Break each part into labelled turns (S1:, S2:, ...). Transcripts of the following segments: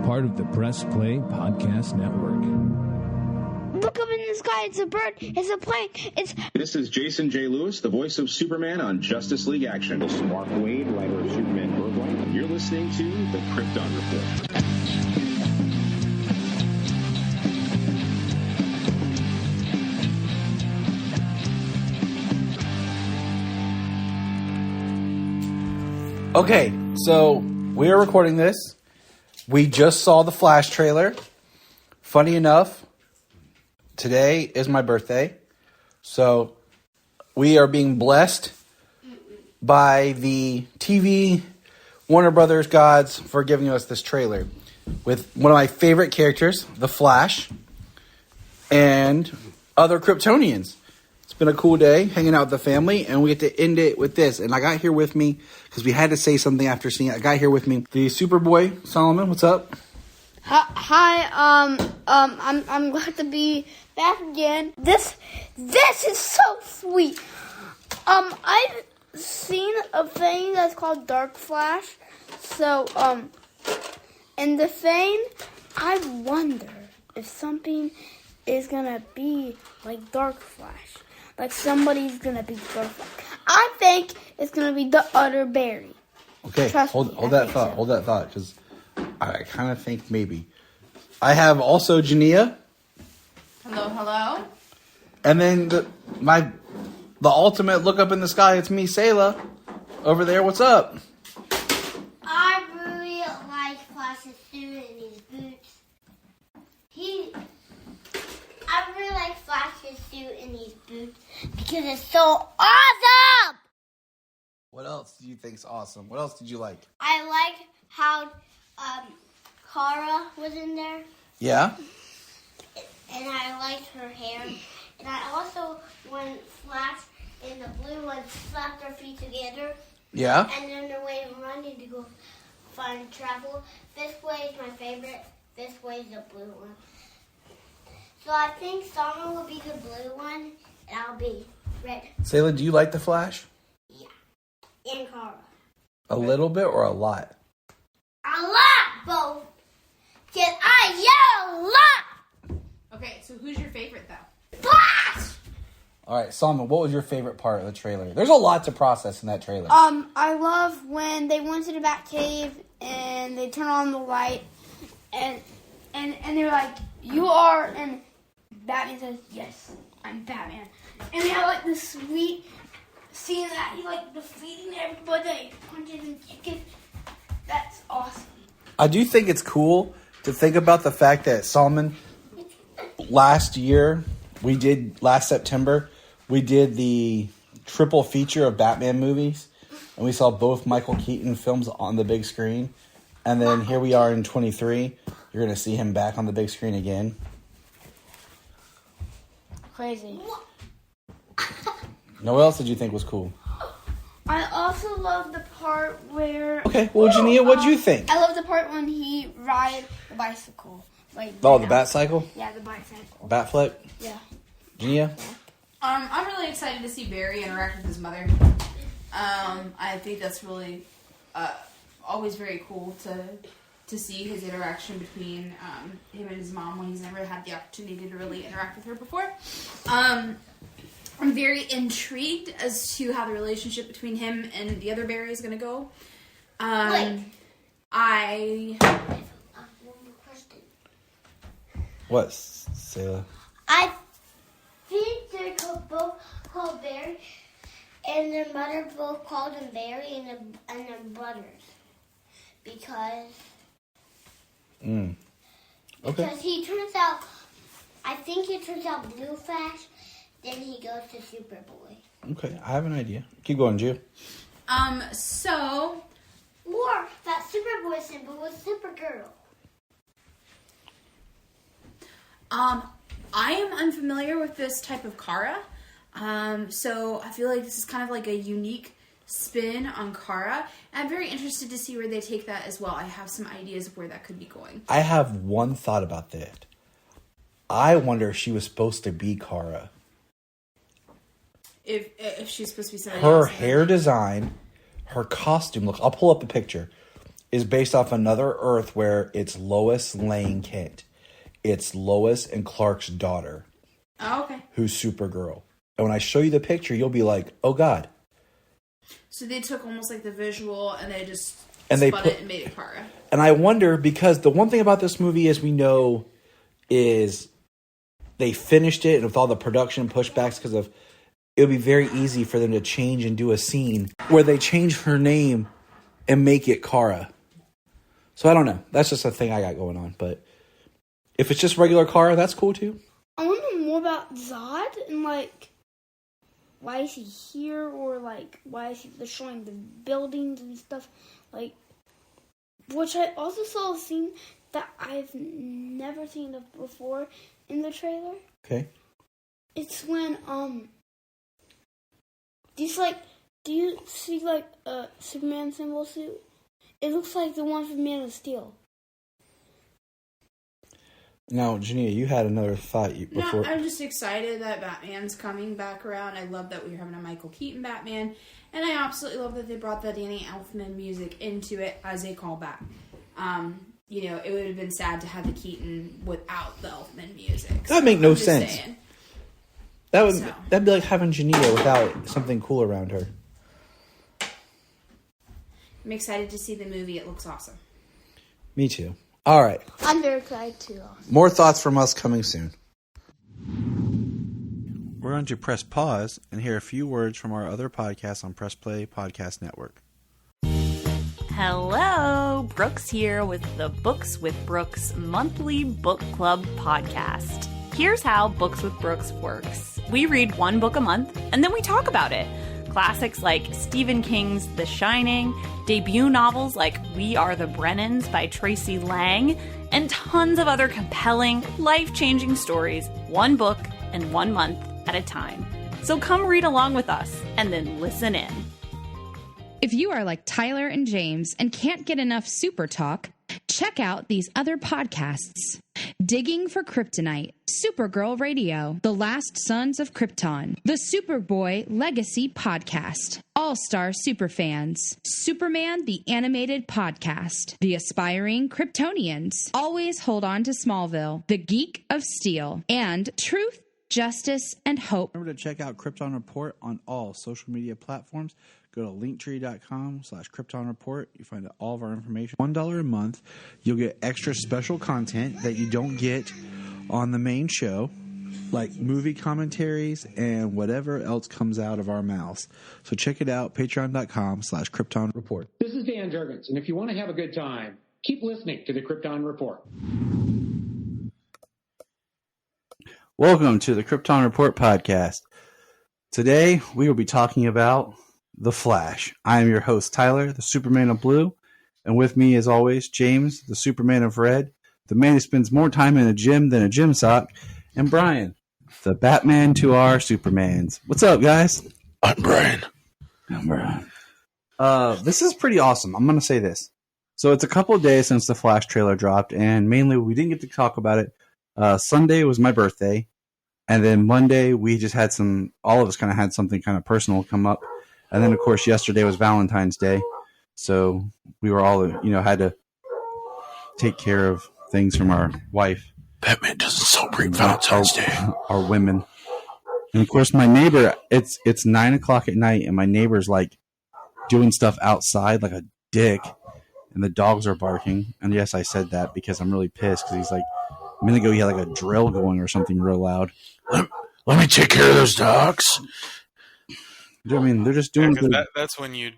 S1: part of the Press Play Podcast Network.
S2: Look up in the sky. It's a bird. It's a plane.
S3: This is Jason J. Lewis, the voice of Superman on Justice League Action. This is Mark Wade, writer of Superman Worldwide. You're listening to the Krypton Report.
S4: Okay, so we are recording this. We just saw the Flash trailer. Funny enough, today is my birthday. So we are being blessed by the TV Warner Brothers gods for giving us this trailer with one of my favorite characters, the Flash, and other Kryptonians. It's been a cool day hanging out with the family, and we get to end it with this. And I got here with me, because we had to say something after seeing it, I got here with me the Superboy, Solomon. What's up?
S2: Hi. I'm glad to be back again. This is so sweet. I've seen a thing that's called Dark Flash. So, in the thing, I wonder if something is gonna be like Dark Flash. Like somebody's gonna be Dark Flash. I think it's gonna be the other Barry.
S4: Okay, hold that thought, because I kind of think maybe. I have also Jania.
S5: Hello.
S4: And then the ultimate look up in the sky, it's me, Selah, over there. What's up?
S6: I really like Flash's suit and his boots. I really like Flash's suit and his boots because it's so awesome!
S4: What else do you think's awesome? What else did you like?
S6: I like how Kara was in there.
S4: Yeah?
S6: And I liked her hair. And I also, when Flash and the blue one slapped their feet together.
S4: Yeah?
S6: And then the way of running to go find travel. This way is my favorite. This way is the blue one. So I think Summer will be the blue one, and I'll be red.
S4: Selah, do you like the Flash?
S6: Yeah. And Kara.
S4: A little bit or a lot?
S6: A lot, both. Because I yell a lot.
S5: Okay, so who's your favorite, though?
S6: Flash!
S4: All right, Solomon, what was your favorite part of the trailer? There's a lot to process in that trailer.
S2: I love when they went to the Batcave and they turn on the light and they're like, "You are," and Batman says, "Yes, I'm Batman." And they have like this sweet scene that he's like defeating everybody, punches and kicks. That's awesome.
S4: I do think it's cool to think about the fact that Solomon, last September, we did the triple feature of Batman movies, and we saw both Michael Keaton films on the big screen. And then here we are in 23. You're going to see him back on the big screen again.
S2: Crazy.
S4: Now, what else did you think was cool?
S2: I also love the part where...
S4: Okay, well, Jania, what'd you think?
S2: I love the part when he ride the bicycle. Like,
S4: Oh, the bat cycle?
S2: Yeah, the bicycle.
S4: Bat flip?
S2: Yeah.
S4: Jania?
S5: I'm really excited to see Barry interact with his mother. I think that's really always very cool to see his interaction between him and his mom when he's never had the opportunity to really interact with her before. I'm very intrigued as to how the relationship between him and the other Barry is going to go.
S6: Wait.
S5: I
S6: have one more question.
S4: What, Selah?
S6: I think they're both called Barry, and their mother both called him Barry, and their brothers. Because
S4: Okay.
S6: because he turns out, I think he turns out Blue Flash, then he goes to Superboy.
S4: Okay, I have an idea. Keep going, Jew.
S5: So
S6: Or that Superboy symbol was Supergirl.
S5: I am unfamiliar with this type of Kara. So I feel like this is kind of like a unique spin on Kara. I'm very interested to see where they take that as well. I have some ideas of where that could be going.
S4: I have one thought about that. I wonder if she was supposed to be Kara.
S5: If she's supposed to be somebody
S4: Her
S5: else.
S4: hair design, her costume look. I'll pull up a picture. is based off another Earth where it's Lois Lane Kent. It's Lois and Clark's daughter.
S5: Oh, okay.
S4: Who's Supergirl. And when I show you the picture, you'll be like, oh, God.
S5: So they took almost like the visual and they just
S4: spun
S5: it and made it Kara.
S4: And I wonder, because the one thing about this movie, as we know, is they finished it, and with all the production pushbacks, because of it would be very easy for them to change and do a scene where they change her name and make it Kara. So I don't know. That's just a thing I got going on. But if it's just regular Kara, that's cool too.
S2: I want to know more about Zod and like why is he here, or like why is he destroying the buildings and stuff, like, which I also saw a scene that I've never seen of before in the trailer.
S4: Okay.
S2: It's when do you see like a Superman symbol suit? It looks like the one from Man of Steel.
S4: Now, Jania, you had another thought before.
S5: No, I'm just excited that Batman's coming back around. I love that we're having a Michael Keaton Batman. And I absolutely love that they brought the Danny Elfman music into it as a callback. It would have been sad to have the Keaton without the Elfman music.
S4: That would make no
S5: I'm just
S4: sense.
S5: saying.
S4: That'd be like having Jania without something cool around her.
S5: I'm excited to see the movie. It looks awesome.
S4: Me too. All right.
S2: I'm very excited too.
S4: More thoughts from us coming soon. We're going to press pause and hear a few words from our other podcasts on Press Play Podcast Network.
S7: Hello, Brooks here with the Books with Brooks monthly book club podcast. Here's how Books with Brooks works. We read one book a month and then we talk about it. Classics like Stephen King's The Shining, debut novels like We Are the Brennans by Tracy Lang, and tons of other compelling, life-changing stories, one book and 1 month at a time. So come read along with us and then listen in.
S8: If you are like Tyler and James and can't get enough super talk, check out these other podcasts. Digging for Kryptonite, Supergirl Radio, The Last Sons of Krypton, The Superboy Legacy Podcast, All-Star Superfans, Superman the Animated Podcast, The Aspiring Kryptonians, Always Hold On to Smallville, The Geek of Steel, and Truth, Justice, and Hope.
S4: Remember to check out Krypton Report on all social media platforms. Go to linktree.com/Krypton Report. You find all of our information. $1 a month. You'll get extra special content that you don't get on the main show, like movie commentaries and whatever else comes out of our mouths. So check it out, patreon.com/Krypton Report.
S9: This is Dan Jurgens, and if you want to have a good time, keep listening to the Krypton Report.
S4: Welcome to the Krypton Report podcast. Today, we will be talking about The Flash. I am your host, Tyler, the Superman of Blue, and with me, as always, James, the Superman of Red, the man who spends more time in a gym than a gym sock, and Bryan, the Batman to our Supermans. What's up, guys?
S10: I'm Bryan.
S4: This is pretty awesome. I'm going to say this. So it's a couple of days since the Flash trailer dropped, and mainly we didn't get to talk about it. Sunday was my birthday, and then Monday we just had all of us kind of had something kind of personal come up. And then, of course, yesterday was Valentine's Day, so we were all, had to take care of things from our wife.
S10: Batman doesn't celebrate Valentine's Day.
S4: Our women. And, of course, my neighbor, it's 9 o'clock at night, and my neighbor's, doing stuff outside like a dick, and the dogs are barking. And, yes, I said that because I'm really pissed, because he's a minute ago he had, a drill going or something real loud.
S10: Let me take care of those dogs.
S4: I mean, they're just doing
S11: that's when you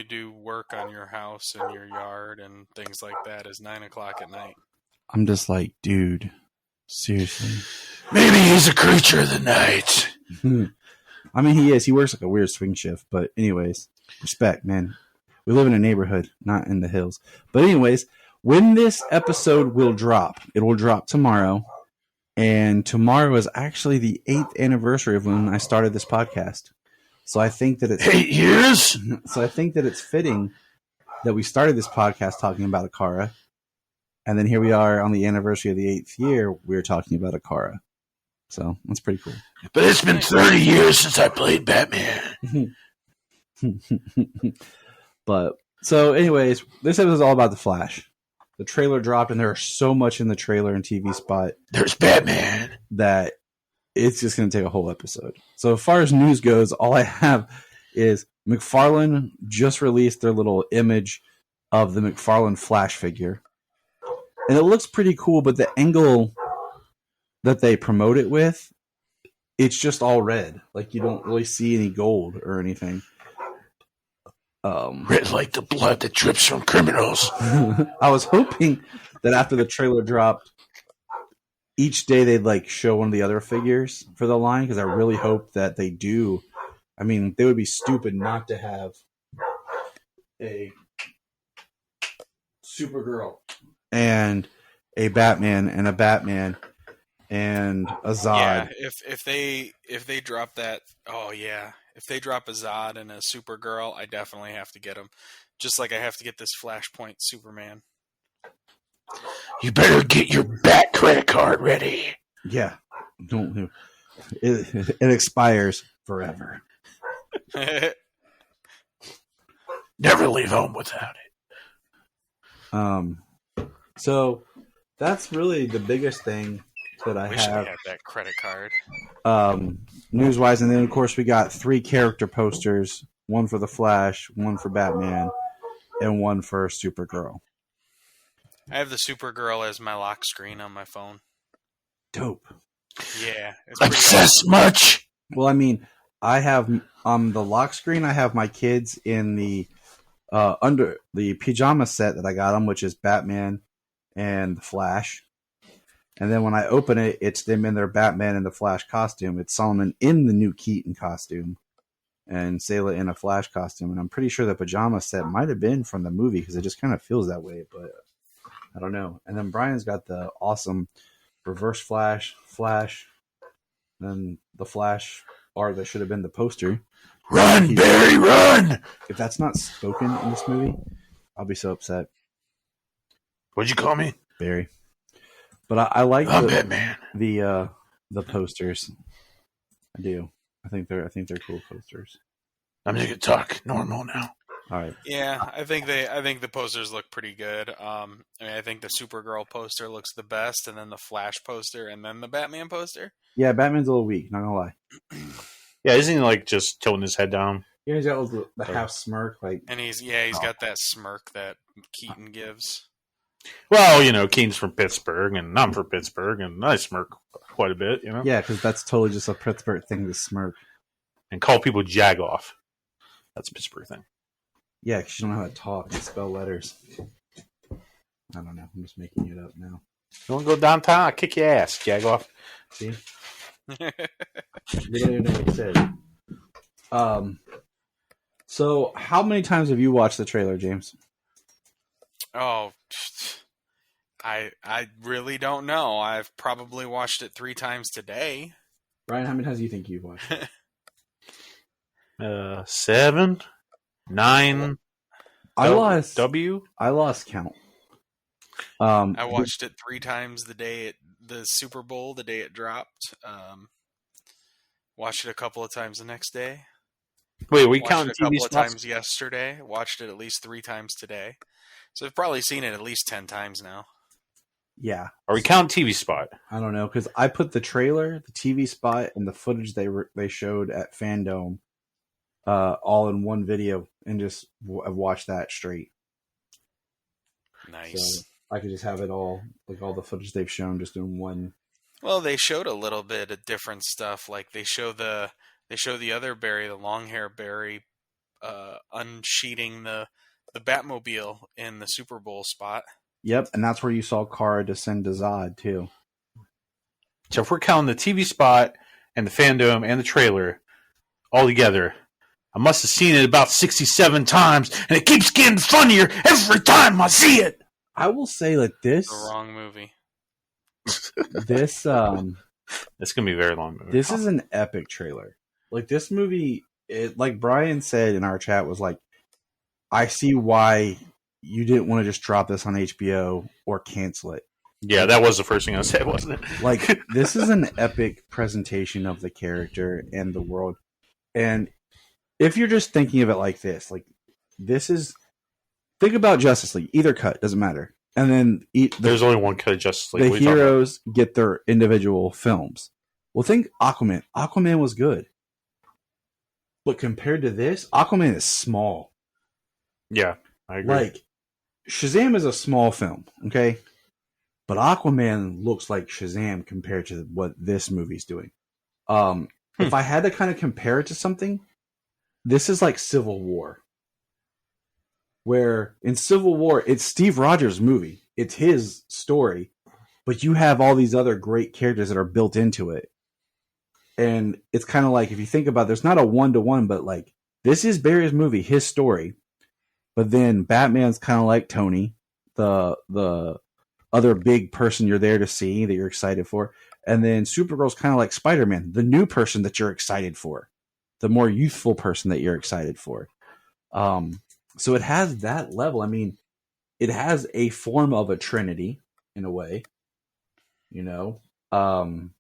S11: do work on your house and your yard and things like that. Is 9 o'clock at night.
S4: I'm just like, dude, seriously.
S10: Maybe he's a creature of the night.
S4: I mean, he is. He works like a weird swing shift. But anyways, respect, man. We live in a neighborhood, not in the hills. But anyways, when this episode will drop, it will drop tomorrow. And tomorrow is actually the 8th anniversary of when I started this podcast. So I think that it's
S10: 8 years.
S4: So I think that it's fitting that we started this podcast talking about Akara, and then here we are on the anniversary of the 8th year. We're talking about Akara, so that's pretty cool.
S10: But it's been 30 years since I played Batman.
S4: But So, anyways, this episode is all about the Flash. The trailer dropped, and there's so much in the trailer and TV spot.
S10: There's Batman.
S4: That it's just going to take a whole episode. So, as far as news goes, all I have is McFarlane just released their little image of the McFarlane Flash figure. And it looks pretty cool, but the angle that they promote it with, it's just all red. Like, you don't really see any gold or anything.
S10: Red like the blood that drips from criminals.
S4: I was hoping that after the trailer dropped, each day they'd like show one of the other figures for the line, because I really hope that they do. I mean, they would be stupid not to have a Supergirl and a Batman and a Batman and a Zod.
S11: Yeah, if they drop that, oh yeah, if they drop a Zod and a Supergirl, I definitely have to get them. Just like I have to get this Flashpoint Superman.
S10: You better get your Bat credit card ready.
S4: Yeah, don't. It expires forever.
S10: Never leave home without
S4: it. So that's really the biggest thing that I
S11: wish
S4: have.
S11: I had that credit card.
S4: News wise, and then of course we got 3 character posters: one for the Flash, one for Batman, and one for Supergirl.
S11: I have the Supergirl as my lock screen on my phone.
S4: Dope.
S11: Yeah.
S10: Obsessed much?
S4: Well, I mean, I have the lock screen. I have my kids in the under the pajama set that I got them, which is Batman and the Flash. And then when I open it, it's them in their Batman and the Flash costume. It's Solomon in the new Keaton costume and Sayla in a Flash costume. And I'm pretty sure the pajama set might have been from the movie because it just kind of feels that way, but I don't know. And then Brian's got the awesome Reverse Flash, then the Flash art that should have been the poster.
S10: Run, Barry, run!
S4: If that's not spoken in this movie, I'll be so upset.
S10: What'd you call me?
S4: Barry. But I like
S10: Batman.
S4: the posters. I do. I think they're cool posters.
S10: I'm just gonna talk normal now.
S4: All right.
S11: Yeah, I think the posters look pretty good. I mean, I think the Supergirl poster looks the best, and then the Flash poster, and then the Batman poster.
S4: Yeah, Batman's a little weak. Not gonna lie.
S12: Yeah, isn't he like just tilting his head down?
S4: Yeah, he's got the half smirk, like.
S11: And he's got that smirk that Keaton gives.
S12: Well, you know, Keaton's from Pittsburgh, and I'm from Pittsburgh, and I smirk quite a bit, you know?
S4: Yeah, because that's totally just a Pittsburgh thing to smirk.
S12: And call people Jagoff. That's a Pittsburgh thing.
S4: Yeah, because you don't know how to talk and spell letters. I don't know. I'm just making it up now.
S12: You want to go downtown? I'll kick your ass, Jagoff.
S4: See? You don't even know what he said. So, how many times have you watched the trailer, James?
S11: Oh, I really don't know. I've probably watched it 3 times today.
S4: Bryan, how many times do you think you've watched it?
S12: 7, 9.
S4: I lost count.
S11: I watched it 3 times the Super Bowl, the day it dropped. Watched it a couple of times the next day.
S12: Wait, we counting
S11: TV spots? A couple of times
S12: yesterday.
S11: yesterday. Watched it at least 3 times today. So I've probably seen it at least 10 times now.
S4: Yeah.
S12: Are we counting TV spot?
S4: I don't know, because I put the trailer, the TV spot, and the footage they showed at Fandom all in one video and just watched that straight.
S11: Nice.
S4: So I could just have it all, like all the footage they've shown, just in one.
S11: Well, they showed a little bit of different stuff. Like they show the other Barry, the long hair Barry, unsheeting the Batmobile in the Super Bowl spot.
S4: Yep, and that's where you saw Kara descend to Zod too.
S12: So if we're counting the TV spot and the Fandom and the trailer all together, I must have seen it about 67 times, and it keeps getting funnier every time I see it.
S4: I will say that this
S11: The wrong movie.
S4: This
S12: it's gonna be a very long movie.
S4: This is an epic trailer. Like this movie, like Brian said in our chat, was like, I see why you didn't want to just drop this on HBO or cancel it.
S12: Yeah, that was the first thing I said, wasn't it?
S4: Like, this is an epic presentation of the character and the world. And if you're just thinking of it like this is think about Justice League. Either cut doesn't matter. And then
S12: there's only one cut of Justice League.
S4: The heroes get their individual films. Well, think Aquaman. Aquaman was good, but compared to this, Aquaman is small.
S12: Yeah, I agree.
S4: Like Shazam is a small film, okay, but Aquaman looks like Shazam compared to what this movie's doing. If I had to kind of compare it to something, this is like Civil War. Where in Civil War, it's Steve Rogers' movie. It's his story. But you have all these other great characters that are built into it. And it's kind of like, if you think about it, there's not a one-to-one, but like, this is Barry's movie, his story. But then Batman's kind of like Tony, the other big person you're there to see, that you're excited for. And then Supergirl's kind of like Spider-Man, the new person that you're excited for. The more youthful person that you're excited for. So it has that level. I mean, it has a form of a trinity in a way, you know, and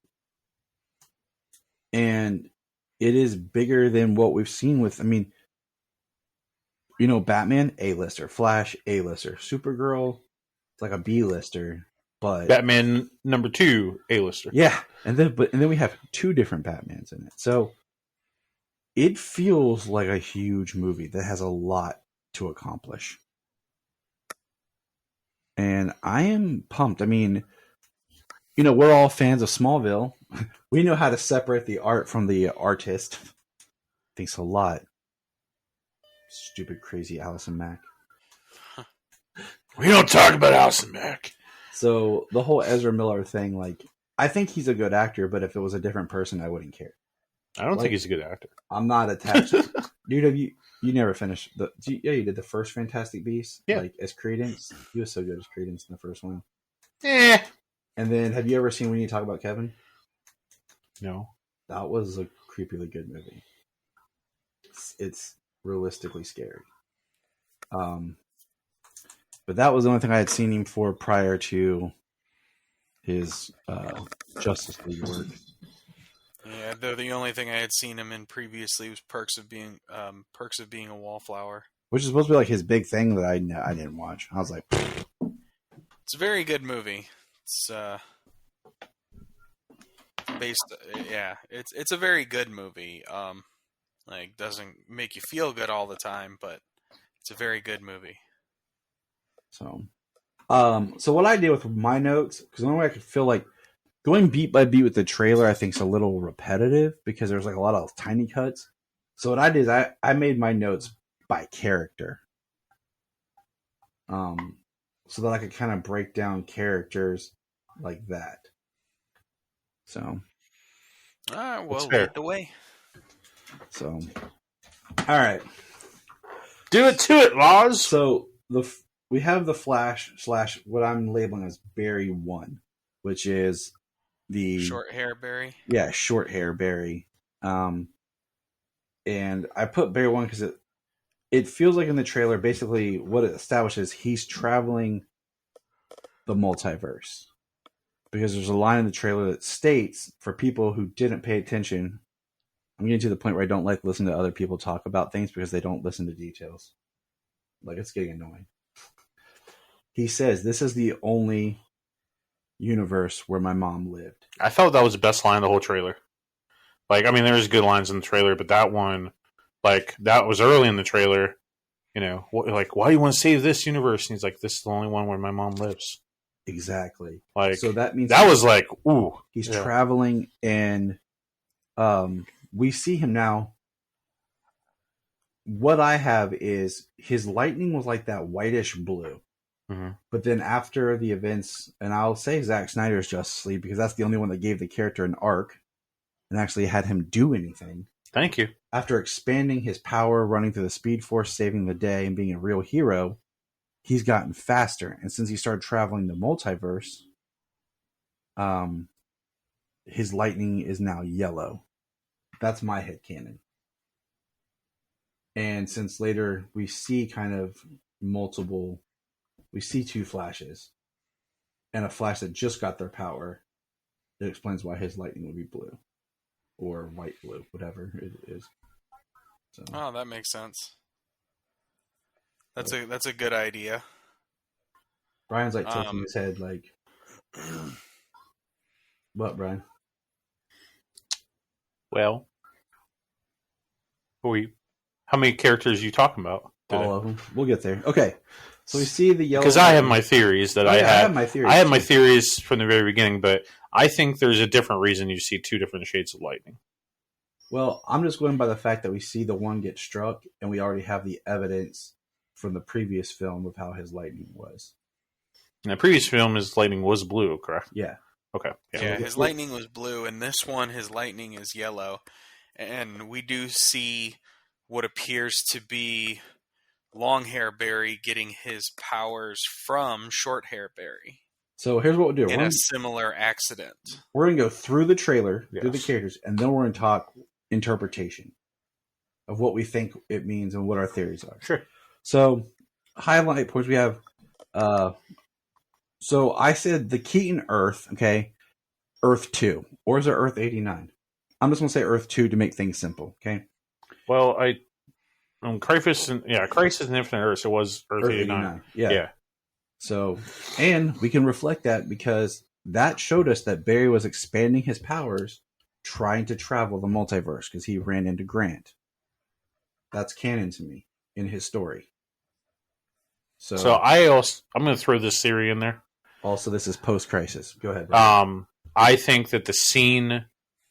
S4: it is bigger than what we've seen with, I mean, you know, Batman, A-lister, Flash, A-lister, Supergirl, it's like a B-lister, but
S12: Batman #2, A-lister.
S4: Yeah. And then we have 2 different Batmans in it. So it feels like a huge movie that has a lot to accomplish. And I am pumped. I mean, you know, we're all fans of Smallville. We know how to separate the art from the artist. Thanks a lot. Stupid, crazy Allison Mack.
S10: We don't talk about Allison Mack.
S4: So the whole Ezra Miller thing, like, I think he's a good actor, but if it was a different person, I wouldn't care.
S12: I don't think he's a good actor.
S4: I'm not attached. Dude, have you never finished you did the first Fantastic Beasts?
S12: Yeah.
S4: Like as Credence. He was so good as Credence in the first one.
S12: Eh.
S4: And then have you ever seen When You Talk About Kevin?
S12: No.
S4: That was a creepily good movie. It's realistically scary. But that was the only thing I had seen him for prior to his Justice League work.
S11: Yeah, though the only thing I had seen him in previously was Perks of Being a Wallflower,
S4: Which is supposed to be like his big thing that I didn't watch. I was like,
S11: it's a very good movie. It's it's a very good movie. Like doesn't make you feel good all the time, but it's a very good movie.
S4: So what I did with my notes, because the only way I could feel like going beat by beat with the trailer, I think is a little repetitive because there's like a lot of tiny cuts. So what I did is I made my notes by character, so that I could kind of break down characters like that. So,
S11: All right, well, lead the way.
S4: So, all right,
S12: do it to it, Laws.
S4: So we have the Flash / what I'm labeling as Barry 1, which is the
S11: short hair Barry.
S4: Yeah, short hair Barry. And I put Barry 1 because it feels like in the trailer, basically what it establishes, he's traveling the multiverse. Because there's a line in the trailer that states, for people who didn't pay attention, I'm getting to the point where I don't like listening to other people talk about things because they don't listen to details. Like, it's getting annoying. He says, this is the only universe where my mom lived.
S12: I thought that was the best line of the whole trailer. Like, I mean, there's good lines in the trailer, but that one, like, that was early in the trailer. You know, like, why do you want to save this universe? And he's like, this is the only one where my mom lives.
S4: Exactly.
S12: Like,
S4: so that means
S12: that was like, ooh.
S4: He's traveling, and we see him now. What I have is his lightning was like that whitish blue.
S12: Mm-hmm.
S4: But then after the events, and I'll say Zack Snyder's Justice League because that's the only one that gave the character an arc and actually had him do anything.
S12: Thank you.
S4: After expanding his power, running through the Speed Force, saving the day, and being a real hero, he's gotten faster. And since he started traveling the multiverse, his lightning is now yellow. That's my headcanon. And since later we see kind of we see 2 flashes and a Flash that just got their power, it explains why his lightning would be blue or white blue, whatever it is. So.
S11: Oh, that makes sense. That's a good idea.
S4: Brian's like tilting his head, like, what, Brian?
S12: Well, how many characters are you talking about today?
S4: All of them. We'll get there. Okay. So we see the yellow.
S12: Because I have my theories that I had.
S4: I have my theories.
S12: I had my theories from the very beginning, but I think there's a different reason you see two different shades of lightning.
S4: Well, I'm just going by the fact that we see the one get struck, and we already have the evidence from the previous film of how his lightning was.
S12: In the previous film, his lightning was blue, correct?
S4: Yeah.
S12: Okay.
S11: Yeah, his lightning was blue, and this one, his lightning is yellow. And we do see what appears to be Longhair Barry getting his powers from Shorthair Barry.
S4: So here's what we'll do.
S11: In a similar accident.
S4: We're going to go through the trailer, through the characters, and then we're going to talk interpretation of what we think it means and what our theories are.
S12: Sure.
S4: So, highlight points we have. So I said the Keaton Earth, okay, Earth 2. Or is it Earth 89? I'm just going to say Earth 2 to make things simple, okay?
S12: Well, Crisis and Infinite Earths, it was Earth 89.
S4: Yeah. So, and we can reflect that because that showed us that Barry was expanding his powers, trying to travel the multiverse because he ran into Grant. That's canon to me in his story. So
S12: I'm going to throw this theory in there.
S4: Also, this is post-Crisis. Go ahead, Brian.
S12: I think that the scene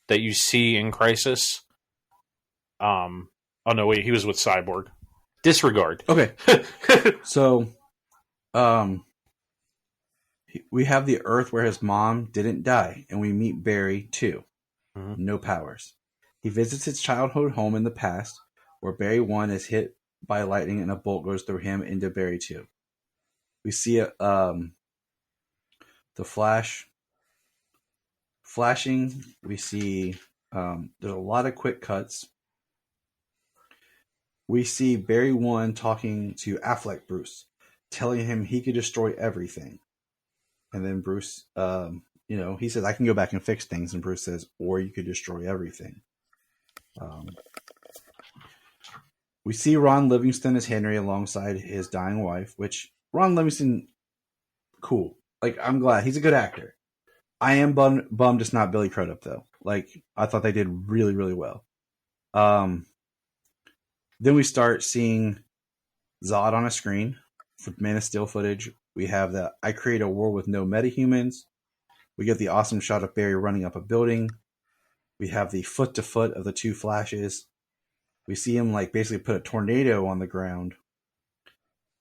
S12: that you see in Crisis, oh no, wait, he was with Cyborg. Disregard.
S4: Okay. So, we have the Earth where his mom didn't die, and we meet Barry too. Mm-hmm. No powers. He visits his childhood home in the past, where Barry 1 is hit by lightning and a bolt goes through him into Barry 2. We see the flashing. We see there's a lot of quick cuts. We see Barry 1 talking to Affleck Bruce, telling him he could destroy everything. And then Bruce, he says, I can go back and fix things. And Bruce says, or you could destroy everything. We see Ron Livingston as Henry alongside his dying wife, which Ron Livingston, cool. Like, I'm glad. He's a good actor. I am bummed it's not Billy Crudup, though. Like, I thought they did really, really well. Then we start seeing Zod on a screen for Man of Steel footage. We have the I create a world with no metahumans. We get the awesome shot of Barry running up a building. We have the foot-to-foot of the two Flashes. We see him like basically put a tornado on the ground.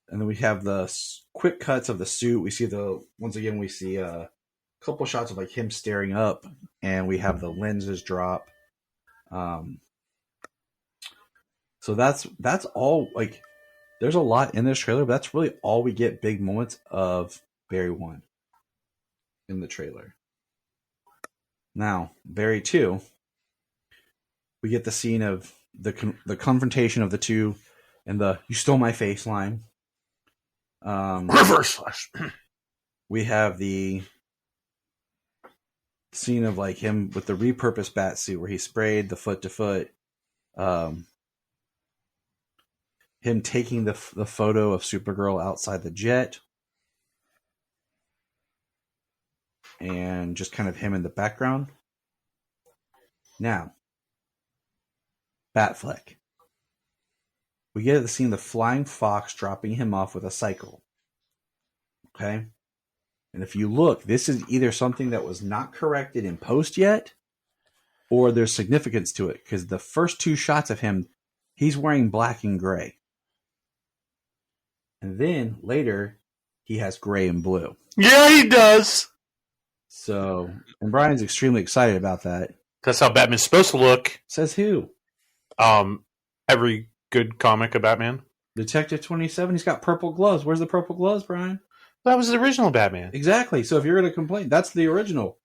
S4: And then we have the quick cuts of the suit. We see we see a couple shots of like him staring up, and we have the lenses drop. So that's all. Like, there's a lot in this trailer, but that's really all we get. Big moments of Barry 1 in the trailer. Now, Barry 2, we get the scene of the confrontation of the two and the "you stole my face" line.
S12: Reverse Flash.
S4: We have the scene of like him with the repurposed bat suit where he sprayed the foot-to-foot. Him taking the photo of Supergirl outside the jet. And just kind of him in the background. Now, Batfleck. We get the scene of the flying fox dropping him off with a cycle. Okay? And if you look, this is either something that was not corrected in post yet, or there's significance to it. Because the first two shots of him, he's wearing black and gray. And then later, he has gray and blue.
S12: Yeah, he does.
S4: So, and Brian's extremely excited about that.
S12: That's how Batman's supposed to look.
S4: Says who?
S12: Every good comic of Batman.
S4: Detective 27, he's got purple gloves. Where's the purple gloves, Brian?
S12: That was the original Batman.
S4: Exactly. So if you're going to complain, that's the original.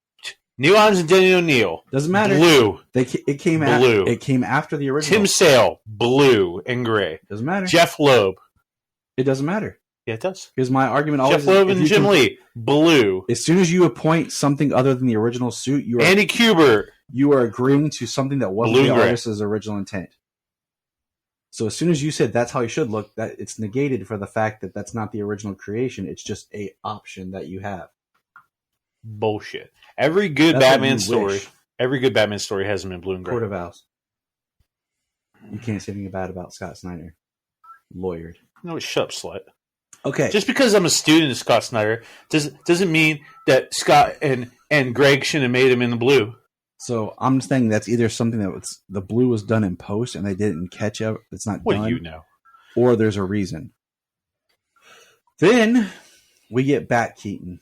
S12: Neil Adams and Denny O'Neil.
S4: Doesn't matter.
S12: Blue.
S4: It came
S12: blue.
S4: It came after the original.
S12: Tim Sale, blue and gray.
S4: Doesn't matter.
S12: Jeff Loeb.
S4: It doesn't matter.
S12: Yeah, it does.
S4: Because my argument always
S12: Jeff Loeb and Jim Lee, blue.
S4: As soon as you appoint something other than the original suit,
S12: Andy Kubert.
S4: You are agreeing to something that wasn't the artist's original intent. So as soon as you said that's how he should look, that it's negated for the fact that that's not the original creation. It's just a option that you have.
S12: Bullshit. Every good
S4: That's what
S12: Batman
S4: you
S12: story,
S4: wish.
S12: every good Batman story has him in blue and gray.
S4: Court of Owls. You can't say anything bad about Scott Snyder. Lawyered.
S12: No, shut up, slut.
S4: Okay.
S12: Just because I'm a student of Scott Snyder doesn't mean that Scott and Greg shouldn't have made him in the blue.
S4: So I'm just saying that's either something that was the blue was done in post and they didn't catch up. It's not
S12: What
S4: done.
S12: do you know?
S4: Or there's a reason. Then we get Bat Keaton.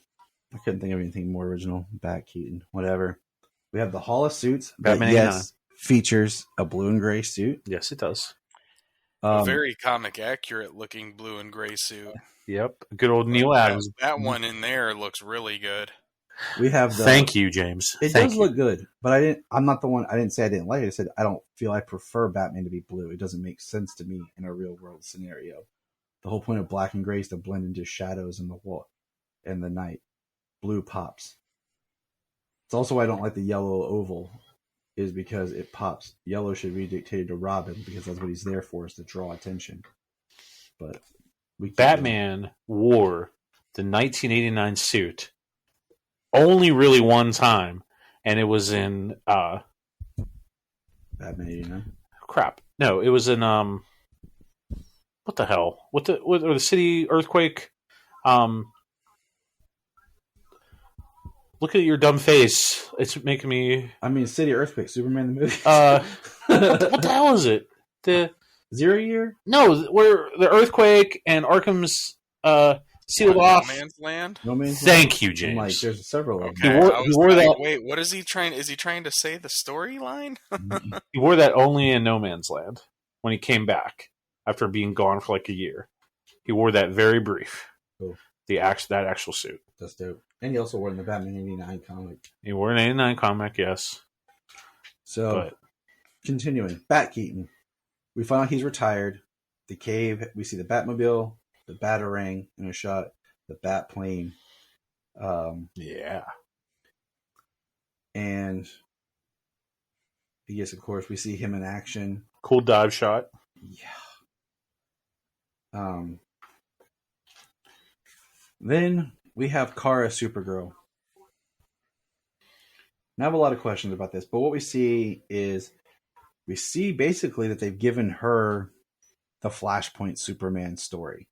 S4: I couldn't think of anything more original. Bat Keaton, whatever. We have the Hall of Suits.
S12: Batman
S4: that,
S12: 89.
S4: features a blue and gray suit.
S12: Yes, it does.
S11: A very comic accurate looking blue and gray suit.
S12: Yep. Good old Neil Adams.
S11: That one in there looks really good.
S4: We have the.
S12: Thank you, James.
S4: It
S12: Thank
S4: does
S12: you.
S4: look good, but I didn't. I'm not the one. I didn't say I didn't like it. I said I don't feel I prefer Batman to be blue. It doesn't make sense to me in a real world scenario. The whole point of black and gray is to blend into shadows in the wall, in the night. Blue pops. It's also why I don't like the yellow oval, is because it pops. Yellow should be dictated to Robin because that's what he's there for, is to draw attention. But
S12: Batman wore the 1989 suit only really one time, and it was in
S4: Batman 89.
S12: crap. No, it was in what the hell? What the city earthquake? Look at your dumb face. It's making me.
S4: I mean, City Earthquake, Superman the movie.
S12: What the hell is it? The
S4: 0 year?
S12: No, where the earthquake and Arkham's sealed off.
S11: No Man's Land?
S4: No Man's
S12: Thank
S4: Land?
S12: you, James.
S4: Like, there's several of
S11: Okay,
S4: them.
S12: He wore that.
S11: Wait, what is he trying? Is he trying to say the storyline?
S12: He wore that only in No Man's Land when he came back after being gone for like a year. He wore that very brief.
S4: Cool.
S12: That actual suit.
S4: That's dope. And he also wore in the Batman 89 comic.
S12: He wore an 89 comic, yes.
S4: So, continuing. Bat Keaton. We find out he's retired. The cave, we see the Batmobile, the Batarang in a shot, the Bat plane.
S12: Yeah.
S4: And yes, of course, we see him in action.
S12: Cool dive shot.
S4: Yeah. Then we have Kara Supergirl. I have a lot of questions about this, but what we see is basically that they've given her the Flashpoint Superman story,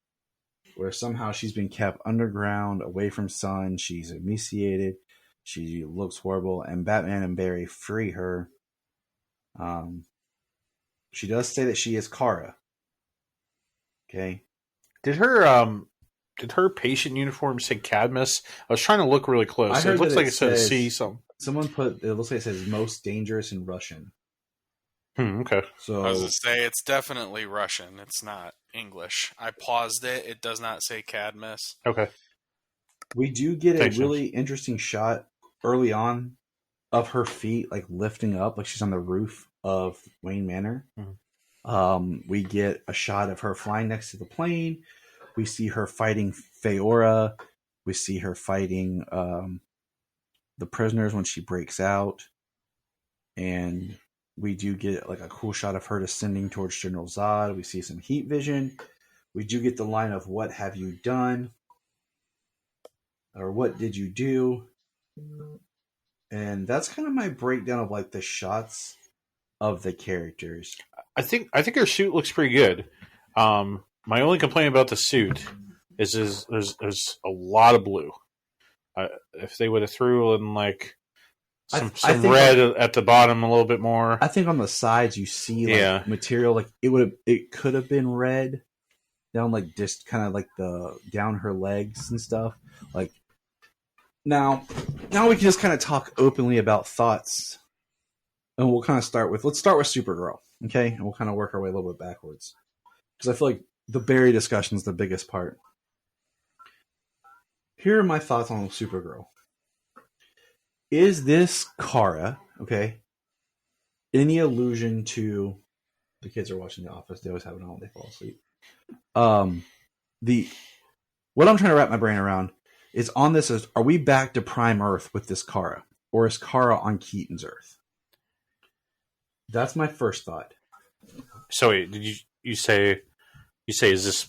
S4: where somehow she's been kept underground, away from sun. She's emaciated. She looks horrible, and Batman and Barry free her. She does say that she is Kara. Okay.
S12: Did her patient uniform say Cadmus? I was trying to look really close. It looks like it says C something.
S4: Someone it looks like it says most dangerous in Russian.
S12: Okay.
S4: So
S11: I was going to say, it's definitely Russian. It's not English. I paused it. It does not say Cadmus.
S12: Okay.
S4: We do get a really interesting shot early on of her feet, like lifting up, like she's on the roof of Wayne Manor.
S12: Mm-hmm.
S4: We get a shot of her flying next to the plane. We see her fighting Feora. We see her fighting the prisoners when she breaks out. And we do get like a cool shot of her descending towards General Zod. We see some heat vision. We do get the line of "What have you done?" or "What did you do?" And that's kind of my breakdown of like the shots of the characters.
S12: I think her suit looks pretty good. My only complaint about the suit is there's a lot of blue. If they would have threw in like some red at the bottom a little bit more.
S4: I think on the sides you see like material, like it could have been red down, like just kind of like the down her legs and stuff. Like now we can just kind of talk openly about thoughts, and we'll kind of let's start with Supergirl, okay? And we'll kind of work our way a little bit backwards because I feel like the Barry discussion is the biggest part. Here are my thoughts on Supergirl. Is this Kara, okay? Any allusion to the kids are watching The Office? They always have it on when they fall asleep. What I'm trying to wrap my brain around is on this is, are we back to Prime Earth with this Kara? Or is Kara on Keaton's Earth? That's my first thought.
S12: So wait, you say is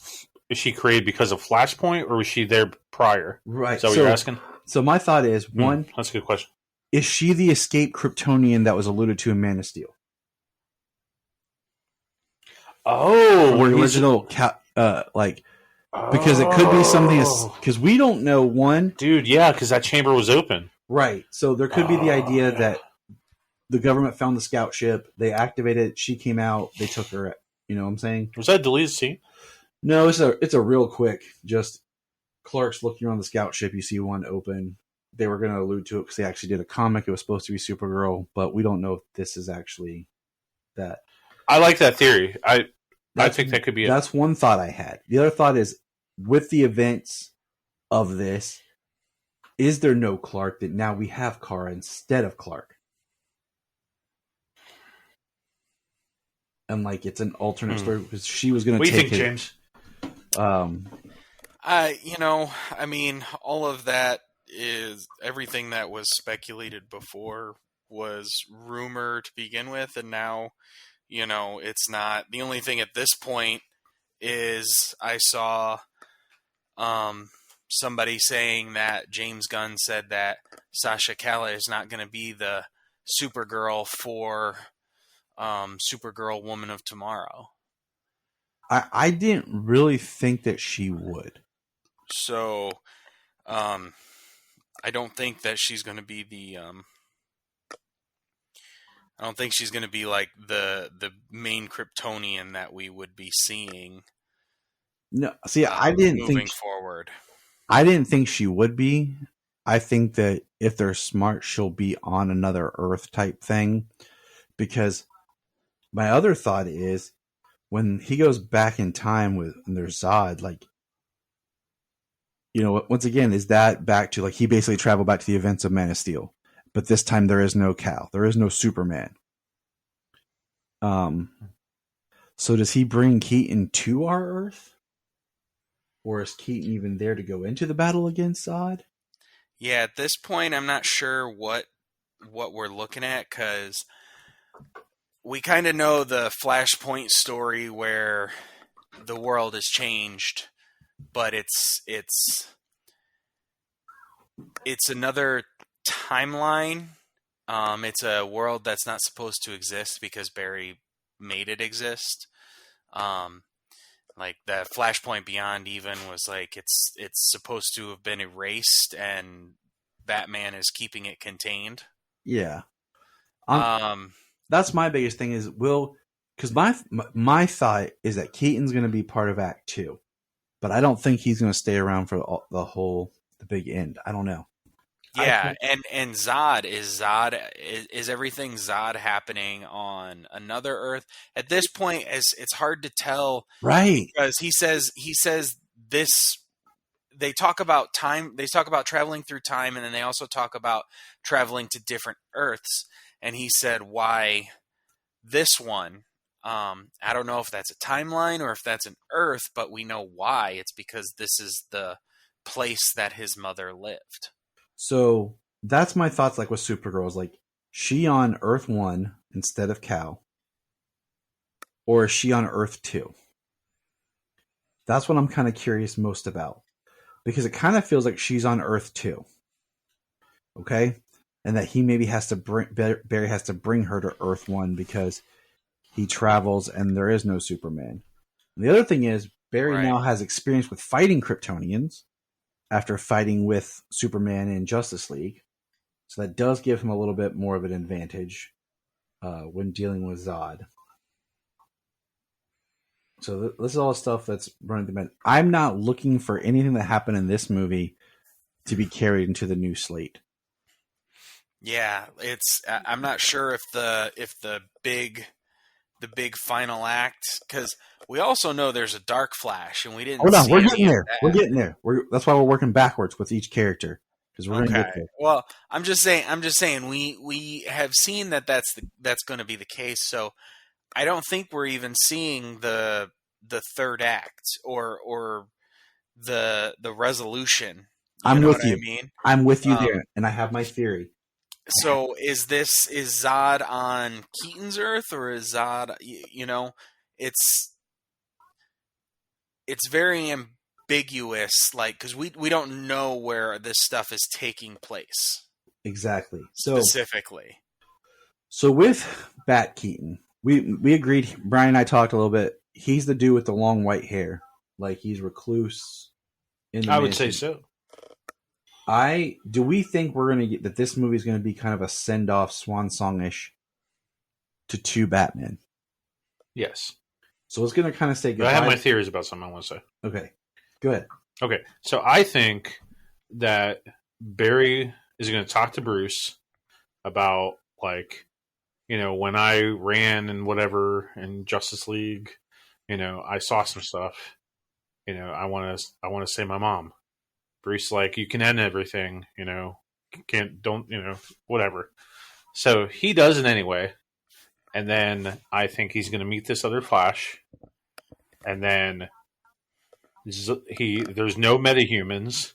S12: she created because of Flashpoint, or was she there prior?
S4: Right.
S12: Is that what you're asking?
S4: So my thought is, one,
S12: that's a good question.
S4: Is she the escaped Kryptonian that was alluded to in Man of Steel?
S12: Oh,
S4: From the original, because it could be something because we don't know one.
S12: Dude, yeah, because that chamber was open.
S4: Right. So there could be the idea that the government found the scout ship, they activated it, she came out, they took her. You know what I'm saying?
S12: Was that a deleted scene?
S4: No, it's a real quick. Just Clark's looking around the scout ship. You see one open. They were going to allude to it because they actually did a comic. It was supposed to be Supergirl, but we don't know if this is actually that.
S12: I like that theory. I think that could be it.
S4: That's one thought I had. The other thought is, with the events of this, is there no Clark that now we have Kara instead of Clark? And like it's an alternate story because she was going to take
S12: What do you think, James?
S11: I mean, all of that is everything that was speculated before was rumor to begin with, and now, it's not. The only thing at this point is I saw somebody saying that James Gunn said that Sasha Calle is not going to be the Supergirl for Supergirl Woman of Tomorrow.
S4: I didn't really think that she would.
S11: So, I don't think that she's going to be the. I don't think she's going to be like the main Kryptonian that we would be seeing.
S4: No, see, I didn't
S11: moving
S4: think
S11: forward.
S4: I didn't think she would be. I think that if they're smart, she'll be on another Earth type thing. Because my other thought is, when he goes back in time with their Zod, once again, is that back to he basically traveled back to the events of Man of Steel, but this time there is no Cal, there is no Superman. So does he bring Keaton to our Earth, or is Keaton even there to go into the battle against Zod?
S11: Yeah, at this point, I'm not sure what we're looking at, because we kind of know the Flashpoint story where the world has changed, but it's another timeline. It's a world that's not supposed to exist because Barry made it exist. The Flashpoint Beyond even was it's supposed to have been erased, and Batman is keeping it contained.
S4: Yeah. That's my biggest thing is because my thought is that Keaton's going to be part of Act 2, but I don't think he's going to stay around for the big end. I don't know.
S11: Yeah, and Zod is everything Zod happening on another Earth at this point? It's hard to tell,
S4: right?
S11: Because he says this. They talk about time. They talk about traveling through time, and then they also talk about traveling to different Earths. And he said, "Why this one?" I don't know if that's a timeline or if that's an Earth, but we know why. It's because this is the place that his mother lived.
S4: So that's my thoughts. With Supergirl, is she on Earth 1 instead of Cal, or is she on Earth 2? That's what I'm kind of curious most about, because it kind of feels like she's on Earth 2. Okay. And that he maybe Barry has to bring her to Earth 1 because he travels and there is no Superman. And the other thing is, Barry now has experience with fighting Kryptonians after fighting with Superman in Justice League. So that does give him a little bit more of an advantage when dealing with Zod. So this is all stuff that's running through my head. I'm not looking for anything that happened in this movie to be carried into the new slate.
S11: Yeah, I'm not sure if the big final act, because we also know there's a Dark Flash, and we didn't.
S4: Hold on,
S11: see
S4: we're getting there.
S11: That.
S4: We're getting there. That's why we're working backwards with each character, because we're going to get there.
S11: Well, I'm just saying we have seen that's going to be the case. So I don't think we're even seeing the third act or the resolution.
S4: I'm with you.
S11: I mean? I'm
S4: with you there, and I have my theory.
S11: So is Zod on Keaton's Earth, or is Zod? It's it's very ambiguous, like, because we don't know where this stuff is taking place
S4: Exactly.
S11: specifically.
S4: So with Bat Keaton, we agreed. Brian and I talked a little bit. He's the dude with the long white hair, like he's recluse.
S12: I would say so.
S4: Do we think we're gonna get that this movie is gonna be kind of a send off, swan song-ish to 2 Batman?
S12: Yes.
S4: So it's gonna kind of say goodbye.
S12: I have my theories about something I want to say.
S4: Okay, go ahead.
S12: Okay, so I think that Barry is going to talk to Bruce about, like, when I ran and whatever in Justice League, I saw some stuff. I want to say my mom. Bruce, like, you can end everything. Whatever. So he does it anyway, and then I think he's going to meet this other Flash, and then there's no metahumans.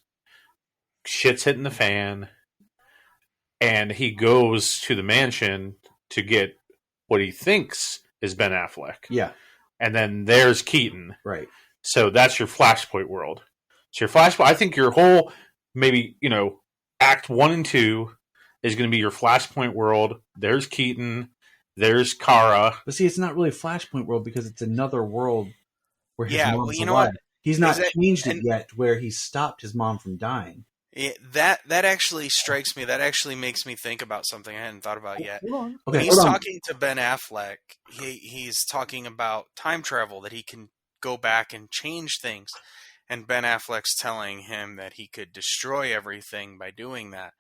S12: Shit's hitting the fan, and he goes to the mansion to get what he thinks is Ben Affleck.
S4: Yeah.
S12: And then there's Keaton.
S4: Right.
S12: So that's your Flashpoint world. So your Flashpoint, I think your whole, maybe, Act 1 and 2 is going to be your Flashpoint world. There's Keaton. There's Kara.
S4: But see, it's not really a Flashpoint world because it's another world where his mom's
S11: you know
S4: alive.
S11: what?
S4: He's not changed it yet where he's stopped his mom from dying.
S11: That actually strikes me. That actually makes me think about something I hadn't thought about yet.
S4: Okay,
S11: when he's talking to Ben Affleck, he's talking about time travel, that he can go back and change things. And Ben Affleck's telling him that he could destroy everything by doing that.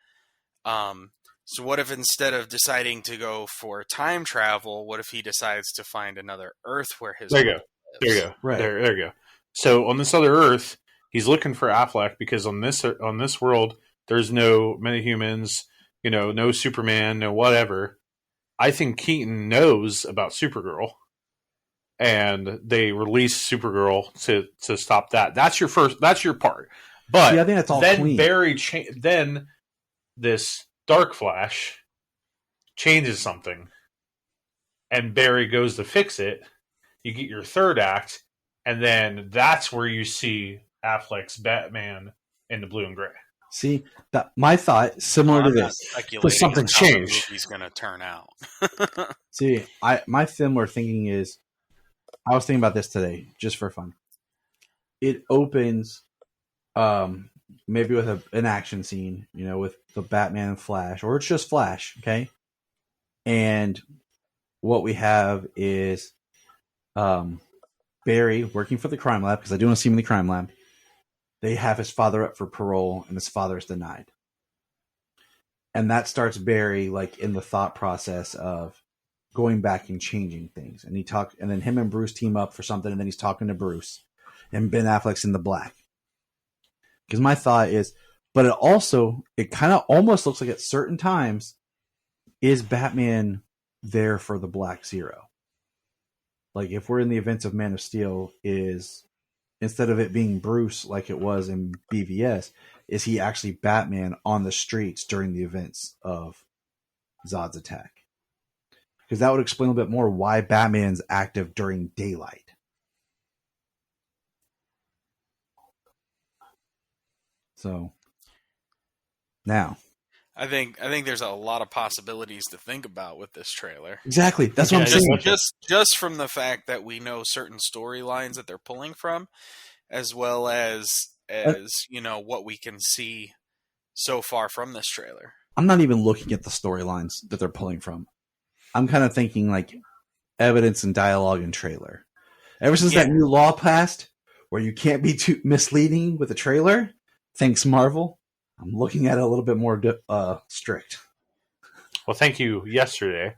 S11: So what if instead of deciding to go for time travel, what if he decides to find another Earth where his
S12: There you go.
S4: Right.
S12: There you go. So on this other Earth, he's looking for Affleck because on this world, there's no metahumans, no Superman, no whatever. I think Keaton knows about Supergirl, and they release Supergirl to stop that. That's your part. But
S4: I think that's all
S12: then
S4: clean.
S12: Then this Dark Flash changes something, and Barry goes to fix it. You get your third act, and then that's where you see Affleck's Batman in the blue and gray.
S4: See, my thought similar to this,
S12: but something's changed.
S11: He's going to turn out.
S4: See, my similar thinking is, I was thinking about this today just for fun. It opens, maybe with an action scene, with the Batman and Flash, or it's just Flash, okay? And what we have is Barry working for the crime lab, because I do want to see him in the crime lab. They have his father up for parole, and his father is denied. And that starts Barry, like, in the thought process of going back and changing things. And and then him and Bruce team up for something, and then he's talking to Bruce. And Ben Affleck's in the black. Because my thought is, but it kind of almost looks like at certain times, is Batman there for the Black Zero? Like, if we're in the events of Man of Steel, instead of it being Bruce like it was in BVS, is he actually Batman on the streets during the events of Zod's attack? Because that would explain a little bit more why Batman's active during daylight. So, now,
S11: I think there's a lot of possibilities to think about with this trailer.
S4: Exactly. That's what I'm saying.
S11: Just from the fact that we know certain storylines that they're pulling from, as well as what we can see so far from this trailer.
S4: I'm not even looking at the storylines that they're pulling from. I'm kind of thinking like evidence and dialogue and trailer. Ever since that new law passed where you can't be too misleading with a trailer, thanks Marvel, I'm looking at it a little bit more strict.
S12: Well, thank you yesterday.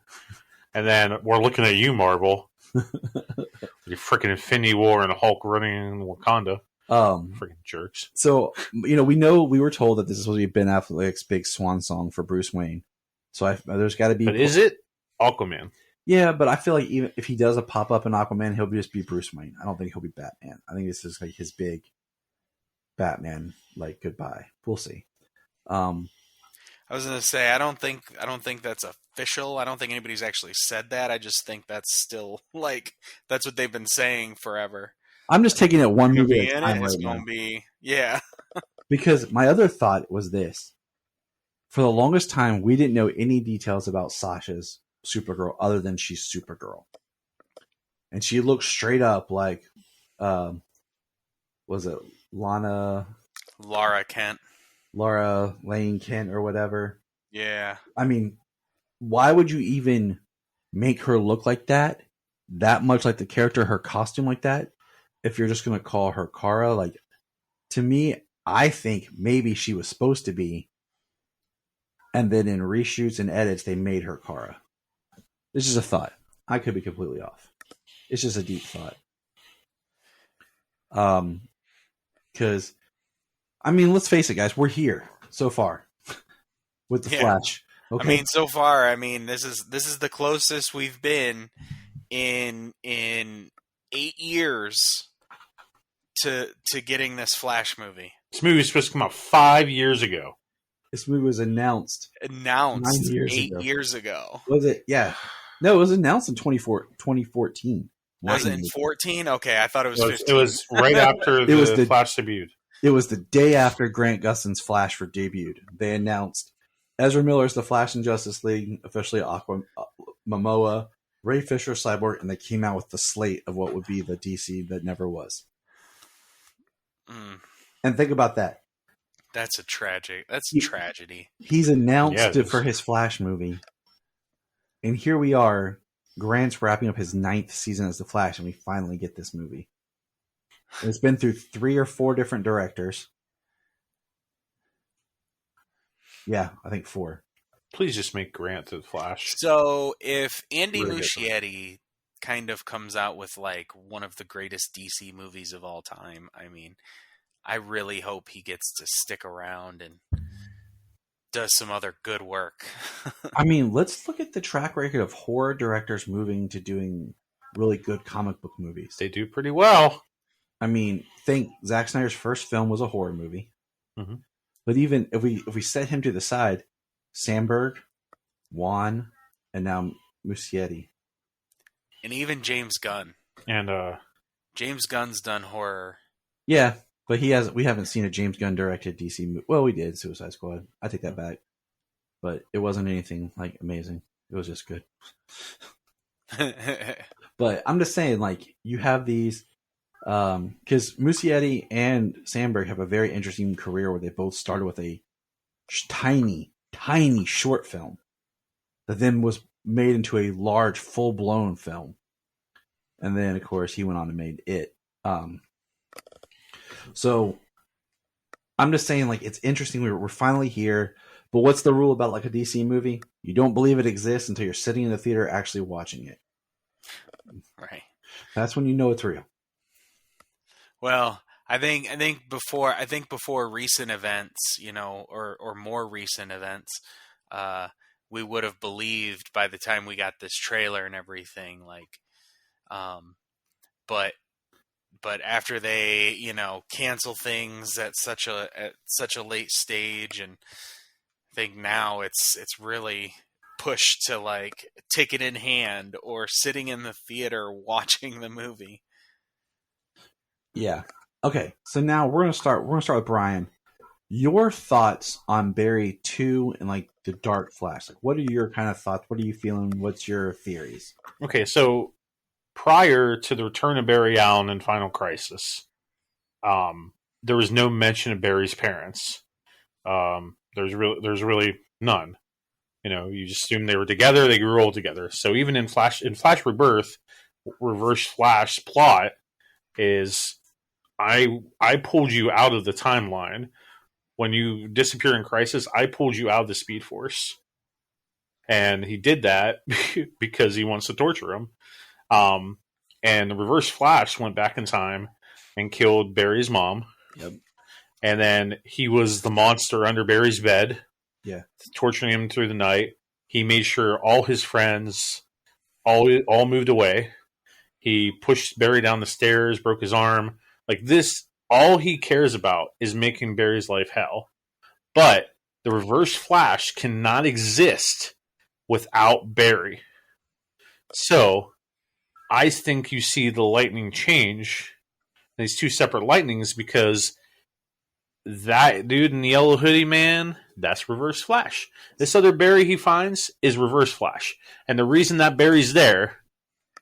S12: And then we're looking at you, Marvel. Your freaking Infinity War and a Hulk running in Wakanda. Freaking jerks.
S4: So, we were told that this is supposed to be Ben Affleck's big swan song for Bruce Wayne. So there's got to be...
S12: But is it Aquaman?
S4: Yeah, but I feel like even if he does a pop-up in Aquaman, he'll just be Bruce Wayne. I don't think he'll be Batman. I think this is like his big Batman, like, goodbye. We'll see.
S11: I was going to say, I don't think that's official. I don't think anybody's actually said that. I just think that's still, like, that's what they've been saying forever.
S4: I'm just taking it one
S11: Gonna
S4: movie
S11: be
S4: at a
S11: in
S4: time
S11: it.
S4: right
S11: It's
S4: now.
S11: gonna be
S4: Because my other thought was this. For the longest time, we didn't know any details about Sasha's Supergirl other than she's Supergirl. And she looked straight up like, was it Lara Lane Kent or whatever?
S11: Yeah.
S4: I mean, why would you even make her look like that much like the character, her costume like that, if you're just going to call her Kara? Like, to me, I think maybe she was supposed to be, and then in reshoots and edits, they made her Kara. This is a thought. I could be completely off. It's just a deep thought. Because, I mean, let's face it, guys. We're here so far with the Flash. Okay?
S11: I mean, so far, this is the closest we've been in 8 years to getting this Flash movie.
S12: This movie was supposed to come out 5 years ago.
S4: This movie was announced 9
S11: years ago.
S4: Was it? Yeah. No, it was announced in 2014.
S11: Was it in 14? Okay, I thought it was 15.
S12: It was right after the Flash debuted.
S4: It was the day after Grant Gustin's Flash debuted. They announced Ezra Miller's The Flash in Justice League, officially Momoa, Ray Fisher, Cyborg, and they came out with the slate of what would be the DC that never was. And think about that.
S11: That's a tragedy.
S4: He's announced it for his Flash movie. And here we are. Grant's wrapping up his 9th season as the Flash, and we finally get this movie. And it's been through 3 or 4 different directors. Yeah, I think 4.
S12: Please just make Grant the Flash.
S11: So if Andy
S12: Really
S11: Muschietti kind of comes out with like one of the greatest DC movies of all time, I really hope he gets to stick around and does some other good work.
S4: I mean, let's look at the track record of horror directors moving to doing really good comic book movies.
S12: They do pretty well.
S4: I mean, think Zack Snyder's first film was a horror movie.
S12: Mm-hmm.
S4: But even if we set him to the side, Sandberg, Wan, and now Muschietti.
S11: And even James Gunn.
S12: And
S11: James Gunn's done horror.
S4: Yeah, but we haven't seen a James Gunn directed DC movie. Well, we did Suicide Squad. I take that back. But it wasn't anything like amazing. It was just good. But I'm just saying, like, you have these because Muschietti and Sandberg have a very interesting career where they both started with a tiny short film that then was made into a large, full-blown film. And then, of course, he went on and made it. So I'm just saying, like, it's interesting. We're finally here. But what's the rule about, like, a DC movie? You don't believe it exists until you're sitting in the theater actually watching it.
S11: Right.
S4: That's when you know it's real.
S11: Well, I think before recent events, or more recent events, we would have believed by the time we got this trailer and everything, like, but after they, cancel things at such a late stage, and I think now it's really pushed to like ticket in hand or sitting in the theater watching the movie.
S4: Yeah. Okay. So now we're gonna start with Bryan. Your thoughts on Barry 2 and like the Dark Flash? Like, what are your kind of thoughts? What are you feeling? What's your theories?
S12: Okay, so prior to the return of Barry Allen in Final Crisis, there was no mention of Barry's parents. There's really none. You just assume they were together. They grew old together. So even in Flash Rebirth, Reverse Flash plot is I pulled you out of the timeline. When you disappear in Crisis, I pulled you out of the Speed Force. And he did that because he wants to torture him. And the Reverse Flash went back in time and killed Barry's mom.
S4: Yep.
S12: And then he was the monster under Barry's bed.
S4: Yeah.
S12: Torturing him through the night. He made sure all his friends all moved away. He pushed Barry down the stairs, broke his arm. Like this, all he cares about is making Barry's life hell. But the Reverse Flash cannot exist without Barry. So I think you see the lightning change these two separate lightnings because that dude in the yellow hoodie, man, that's Reverse Flash. This other Barry he finds is Reverse Flash. And the reason that Barry's there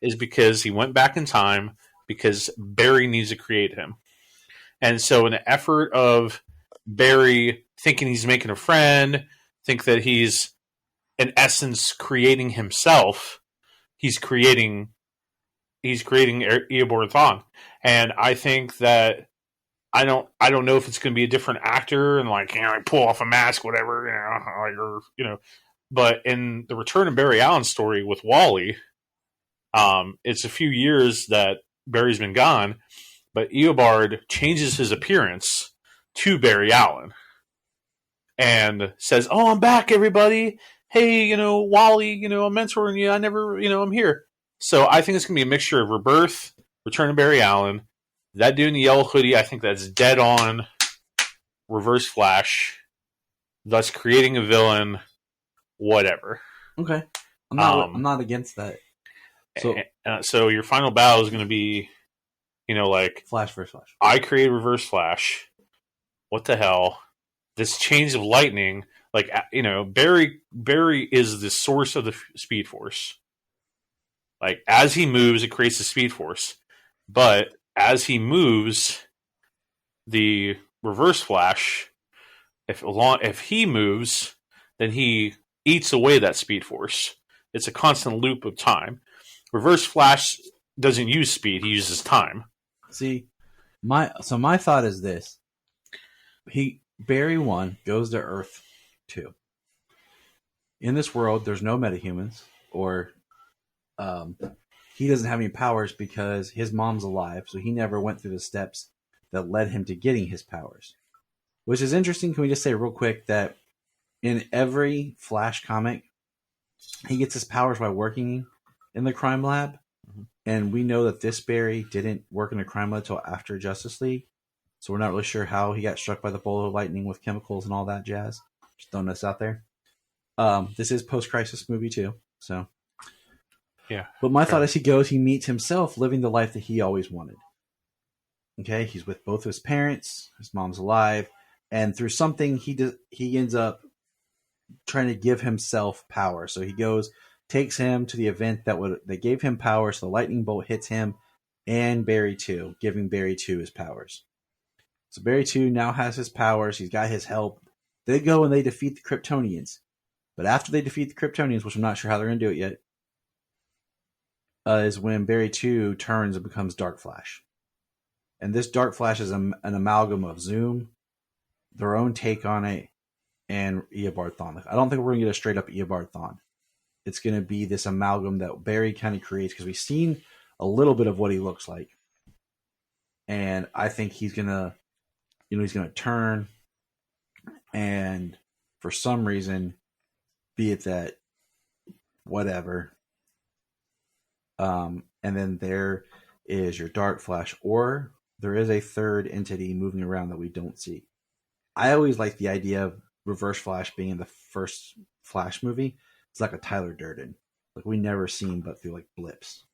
S12: is because he went back in time because Barry needs to create him. And so in the effort of Barry thinking he's making a friend, think that he's in essence creating himself, he's creating Eobard Thawne. And I think that I don't know if it's going to be a different actor and like pull off a mask, whatever, But in the Return of Barry Allen story with Wally, it's a few years that Barry's been gone, but Eobard changes his appearance to Barry Allen and says, "Oh, I'm back, everybody. Hey, Wally, I'm mentoring you. I'm here." So I think it's going to be a mixture of Rebirth, Return of Barry Allen, that dude in the yellow hoodie. I think that's dead on Reverse Flash, thus creating a villain, whatever.
S4: Okay. I'm not against that.
S12: So your final battle is going to be,
S4: Flash versus Flash.
S12: I create Reverse Flash. What the hell? This change of lightning, Barry is the source of the Speed Force. Like as he moves, it creates the Speed Force. But as he moves, the Reverse Flash, if he moves, then he eats away that Speed Force. It's a constant loop of time. Reverse Flash doesn't use speed; he uses time.
S4: See, my thought is this: Barry 1 goes to Earth 2. In this world, there's no metahumans, or he doesn't have any powers because his mom's alive, so he never went through the steps that led him to getting his powers. Which is interesting. Can we just say real quick that in every Flash comic, he gets his powers by working in the crime lab, and we know that this Barry didn't work in a crime lab until after Justice League, so we're not really sure how he got struck by the bolt of lightning with chemicals and all that jazz. Just throwing this out there. This is post-crisis movie too, so
S12: yeah.
S4: But my thought is he meets himself living the life that he always wanted. Okay, he's with both of his parents. His mom's alive, and through something he ends up trying to give himself power. So he takes him to the event that gave him power. So the lightning bolt hits him and Barry 2, giving Barry 2 his powers. So Barry 2 now has his powers. He's got his help. They go and they defeat the Kryptonians. But after they defeat the Kryptonians, which I'm not sure how they're going to do it yet, is when Barry 2 turns and becomes Dark Flash. And this Dark Flash is an amalgam of Zoom, their own take on it, and Eobard Thawne. I don't think we're going to get a straight up Eobard Thawne. It's going to be this amalgam that Barry kind of creates because we've seen a little bit of what he looks like. And I think he's going to turn and for some reason, be it that whatever. And then there is your Dark Flash, or there is a third entity moving around that we don't see. I always like the idea of Reverse Flash being in the first Flash movie. It's like a Tyler Durden. Like we never see him but through like blips.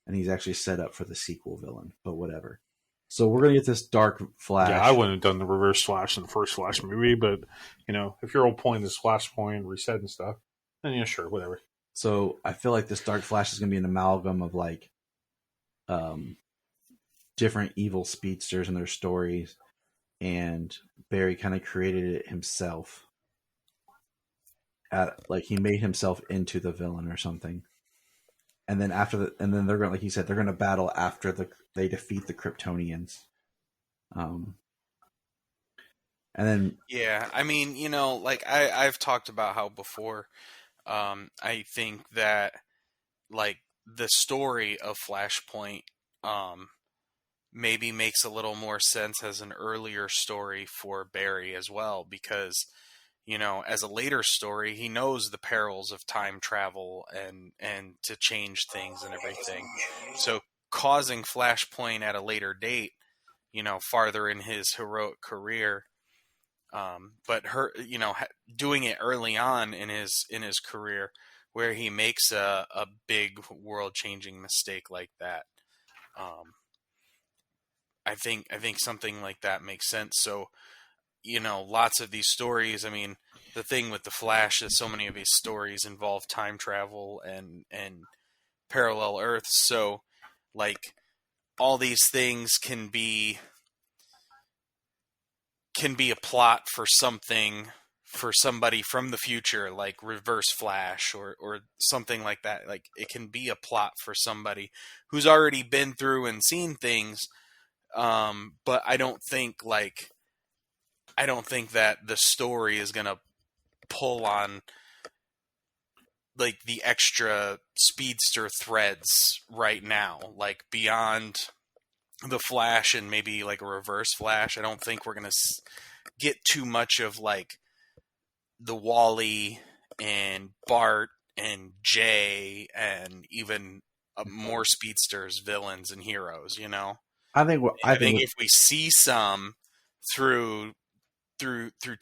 S4: And he's actually set up for the sequel villain, but whatever. So we're going to get this Dark Flash.
S12: Yeah, I wouldn't have done the Reverse Flash in the first Flash movie, but, if your whole point is Flashpoint, reset and stuff, then yeah, sure, whatever.
S4: So I feel like this Dark Flash is going to be an amalgam of like different evil speedsters and their stories, and Barry kind of created it himself. He made himself into the villain or something. And then and then they're going, like you said, they're going to battle after they defeat the Kryptonians. And then
S11: yeah, I mean, I've talked about how before, I think that like the story of Flashpoint, maybe makes a little more sense as an earlier story for Barry as well, because as a later story, he knows the perils of time travel and to change things and everything. So causing Flashpoint at a later date, farther in his heroic career, but doing it early on in his career, where he makes a big world changing mistake like that. I think something like that makes sense. So, lots of these stories, I mean, the thing with the Flash is so many of these stories involve time travel and parallel Earths. So, like, all these things can be a plot for something, for somebody from the future, like Reverse Flash or something like that. Like, it can be a plot for somebody who's already been through and seen things. But I don't think that the story is going to pull on like the extra speedster threads right now, like beyond the Flash and maybe like a Reverse Flash. I don't think we're going to get too much of like the Wally and Bart and Jay and even more speedsters, villains and heroes,
S4: I think
S11: if we see some through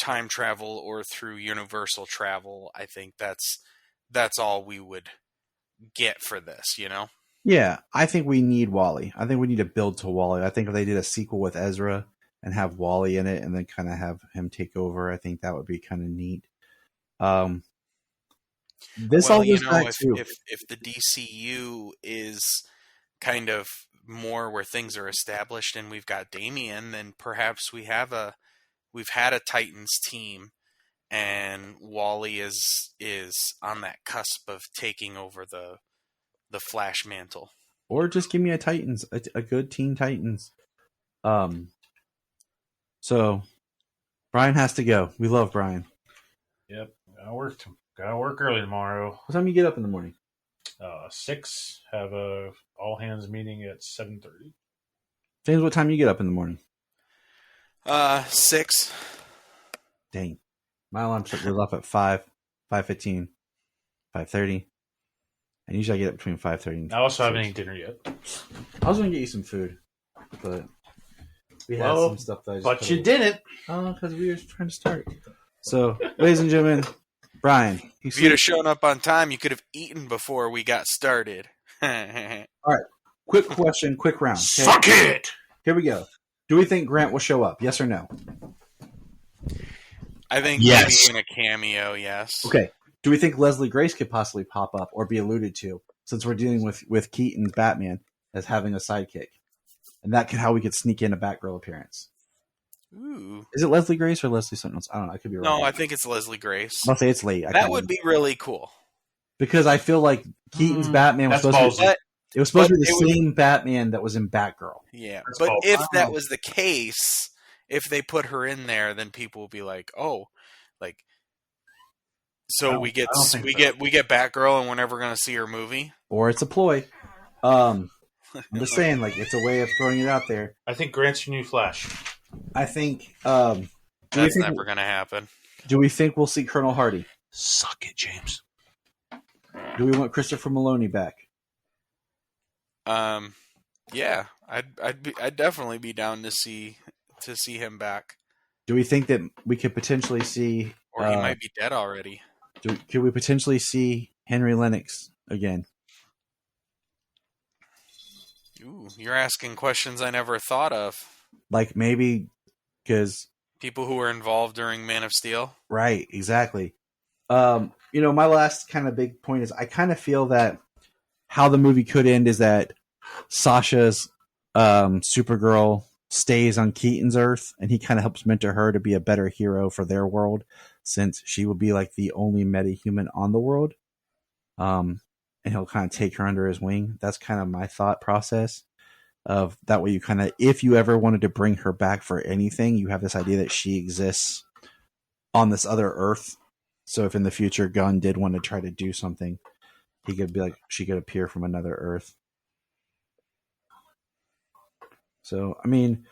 S11: time travel or through universal travel, I think that's all we would get for this,
S4: Yeah, I think we need Wally. I think we need to build to Wally. I think if they did a sequel with Ezra and have Wally in it and then kind of have him take over, I think that would be kind of neat. This all goes back to
S11: if the DCU is kind of more where things are established and we've got Damian, then perhaps we've had a Titans team and Wally is on that cusp of taking over the Flash mantle.
S4: Or just give me a Titans, a good Teen Titans. So Bryan has to go. We love Bryan.
S12: Yep. Gotta work early tomorrow.
S4: What time you get up in the morning?
S12: 6. Have a all hands meeting at 7:30.
S4: James, what time you get up in the morning?
S11: 6.
S4: Dang. My alarm goes up at 5, 5:15, 5:30. And usually I get up between 5:30 and
S12: I also haven't eaten dinner yet.
S4: I was going to get you some food, but we had some stuff that I just
S12: but you didn't.
S4: Oh, because we were trying to start. So, ladies and gentlemen, Bryan.
S11: If you'd have shown up on time, you could have eaten before we got started.
S4: All right. Quick question, quick round. Okay?
S10: Suck it!
S4: Here we go. Do we think Grant will show up? Yes or no?
S11: I think
S10: yes.
S11: maybe in a cameo, yes.
S4: Okay. Do we think Leslie Grace could possibly pop up or be alluded to, since we're dealing with Keaton's Batman as having a sidekick? And that could how we could sneak in a Batgirl appearance.
S11: Ooh.
S4: Is it Leslie Grace or Leslie something else? I don't know. I could be wrong.
S11: No, I think it's Leslie Grace.
S4: I'll say it's late.
S11: That would be really cool.
S4: Because I feel like Keaton's Batman was supposed to be... It was supposed to be the same Batman that was in Batgirl.
S11: Yeah, but if that was the case, if they put her in there, then people will be like, "Oh, like." So we get Batgirl, and we're never going to see her movie.
S4: Or it's a ploy. I'm just saying, like, it's a way of throwing it out there.
S12: I think Grant's your new Flash.
S4: I think
S11: that's never going to happen.
S4: Do we think we'll see Colonel Hardy?
S10: Suck it, James.
S4: Do we want Christopher Maloney back?
S11: Yeah, I'd definitely be down to see him back.
S4: Do we think that we could potentially see,
S11: or he might be dead already?
S4: Could we potentially see Henry Lennox again?
S11: Ooh, you're asking questions I never thought of.
S4: Like maybe because
S11: people who were involved during Man of Steel.
S4: Right, exactly. My last kind of big point is I kind of feel that how the movie could end is that Sasha's Supergirl stays on Keaton's Earth, and he kind of helps mentor her to be a better hero for their world, since she will be like the only metahuman on the world. And he'll kind of take her under his wing. That's kind of my thought process. Of that way, you kind of, if you ever wanted to bring her back for anything, you have this idea that she exists on this other Earth. So if in the future Gunn did want to try to do something, he could be like, she could appear from another Earth. So, I mean,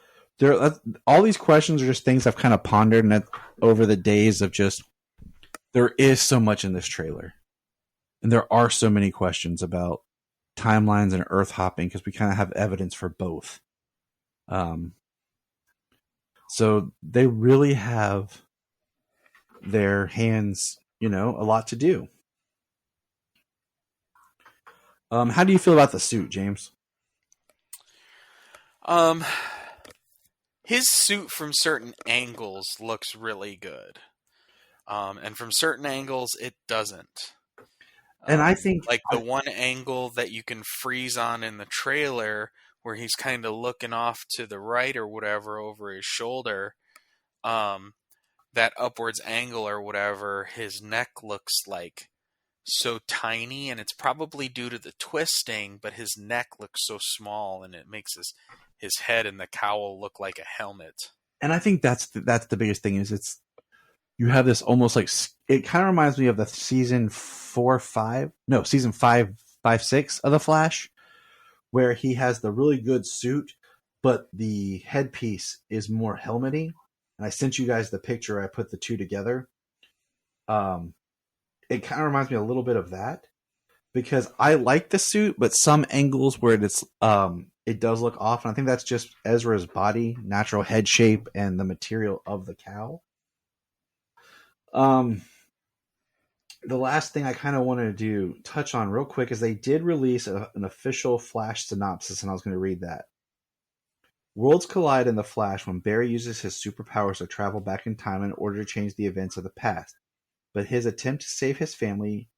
S4: all these questions are just things I've kind of pondered over the days of just, there is so much in this trailer. And there are so many questions about timelines and Earth hopping because we kind of have evidence for both. So they really have their hands, a lot to do. How do you feel about the suit, James?
S11: his suit from certain angles looks really good. And from certain angles, it doesn't.
S4: And I think
S11: like the one angle that you can freeze on in the trailer where he's kind of looking off to the right or whatever over his shoulder, that upwards angle or whatever, his neck looks like so tiny, and it's probably due to the twisting, but his neck looks so small, and it makes his head and the cowl look like a helmet.
S4: And I think that's the biggest thing is you have this almost like, it kind of reminds me of the season 5, 6 of The Flash, where he has the really good suit, but the headpiece is more helmety. And I sent you guys the picture. I put the two together. It kind of reminds me a little bit of that, because I like the suit, but some angles where it does look off. And I think that's just Ezra's body, natural head shape, and the material of the cowl. The last thing I kind of wanted to touch on real quick is they did release an official Flash synopsis, and I was going to read that. Worlds collide in The Flash when Barry uses his superpowers to travel back in time in order to change the events of the past. But his attempt to save his family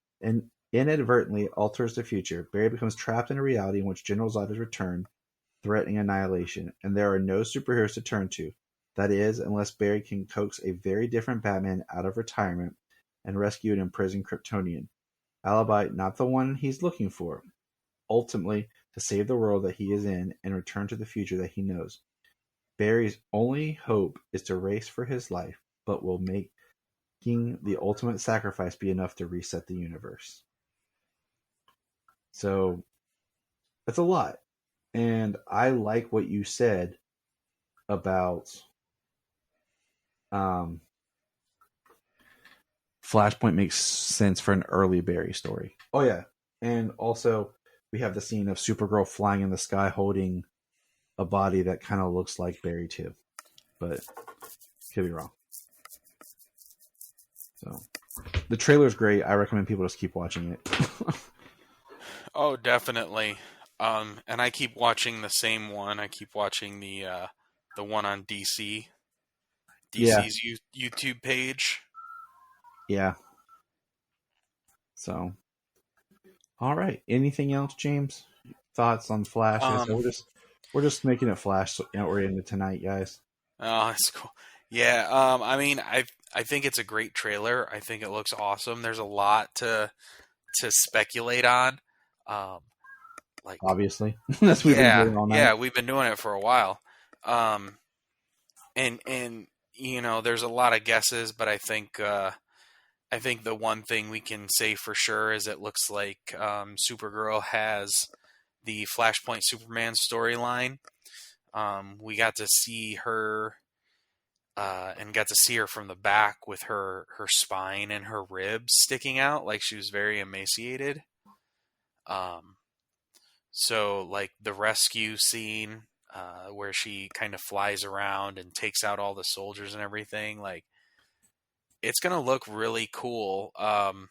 S4: inadvertently alters the future. Barry becomes trapped in a reality in which General Zod has returned, threatening annihilation, and there are no superheroes to turn to. That is, unless Barry can coax a very different Batman out of retirement and rescue an imprisoned Kryptonian. Alibi, not the one he's looking for. Ultimately, to save the world that he is in and return to the future that he knows. Barry's only hope is to race for his life, but will making the ultimate sacrifice be enough to reset the universe. So, that's a lot. And I like what you said about Flashpoint makes sense for an early Barry story. Oh yeah, and also we have the scene of Supergirl flying in the sky holding a body that kind of looks like Barry too, but could be wrong. So the trailer's great. I recommend people just keep watching it.
S11: Oh, definitely. And I keep watching the same one. I keep watching the one on DC's YouTube page.
S4: Yeah. So, all right. Anything else, James? Thoughts on Flash? We're just making it Flash. So, we're into tonight, guys.
S11: Oh, that's cool. Yeah. I mean, I think it's a great trailer. I think it looks awesome. There's a lot to speculate on. Like
S4: obviously, that's we've been doing all night.
S11: Yeah, we've been doing it for a while. And there's a lot of guesses, but I think the one thing we can say for sure is it looks like Supergirl has the Flashpoint Superman storyline. We got to see her and got to see her from the back with her spine and her ribs sticking out, like she was very emaciated. So like the rescue scene where she kind of flies around and takes out all the soldiers and everything, like it's going to look really cool.
S4: And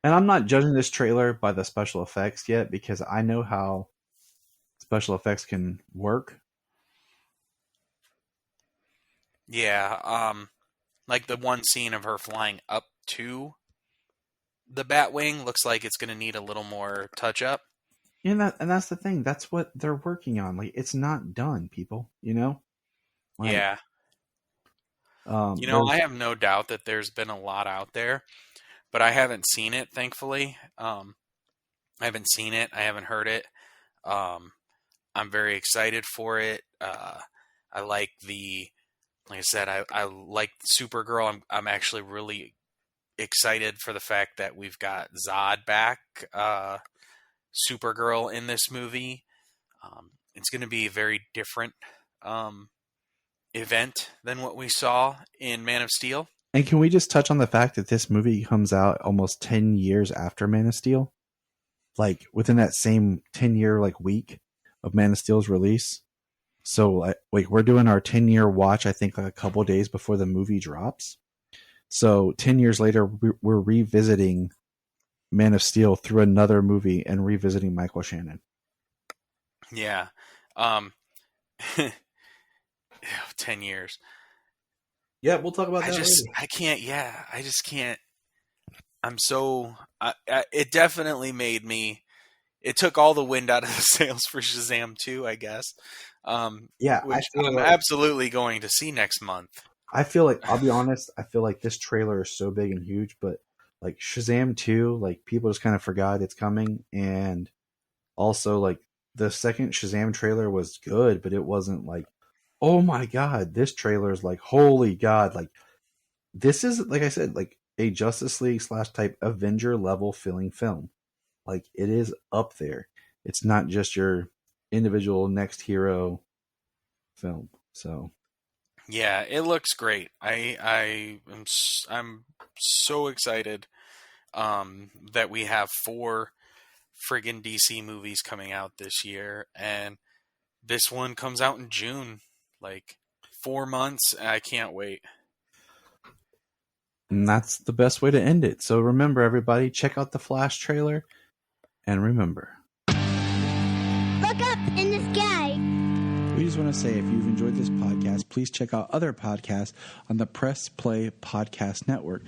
S4: I'm not judging this trailer by the special effects yet, because I know how special effects can work.
S11: Yeah. Like the one scene of her flying up to the Batwing looks like it's going to need a little more touch up.
S4: And that's the thing. That's what they're working on. Like, it's not done, people. Like,
S11: yeah. I have no doubt that there's been a lot out there, but I haven't seen it, thankfully. I haven't seen it. I haven't heard it. I'm very excited for it. I like like I said, I like Supergirl. I'm actually really excited for the fact that we've got Zod back, Supergirl in this movie. It's going to be a very different event than what we saw in Man of Steel.
S4: And can we just touch on the fact that this movie comes out almost 10 years after Man of Steel? Like within that same 10-year week of Man of Steel's release. So like we're doing our 10-year watch, I think like a couple days before the movie drops. So 10 years later, we're revisiting Man of Steel through another movie and revisiting Michael Shannon.
S11: Yeah. 10 years.
S4: Yeah, we'll talk about that later.
S11: I can't. Yeah, I just can't. I'm so. It definitely made me. It took all the wind out of the sails for Shazam 2, I guess. Which I'm absolutely going to see next month.
S4: I feel like, I'll be honest, I feel like this trailer is so big and huge, but like Shazam 2, like people just kind of forgot it's coming. And also like the second Shazam trailer was good, but it wasn't like, oh my God, this trailer is like, holy God. Like this is, like I said, like a Justice League / type Avenger level feeling film. Like it is up there. It's not just your individual next hero film. So
S11: yeah, it looks great. I'm so excited that we have 4 friggin' DC movies coming out this year, and this one comes out in June. Like 4 months, and I can't wait.
S4: And that's the best way to end it. So remember, everybody, check out the Flash trailer, and remember,
S6: Look up in the sky.
S4: we just want to say, if you've enjoyed this podcast, please check out other podcasts on the Press Play Podcast Network.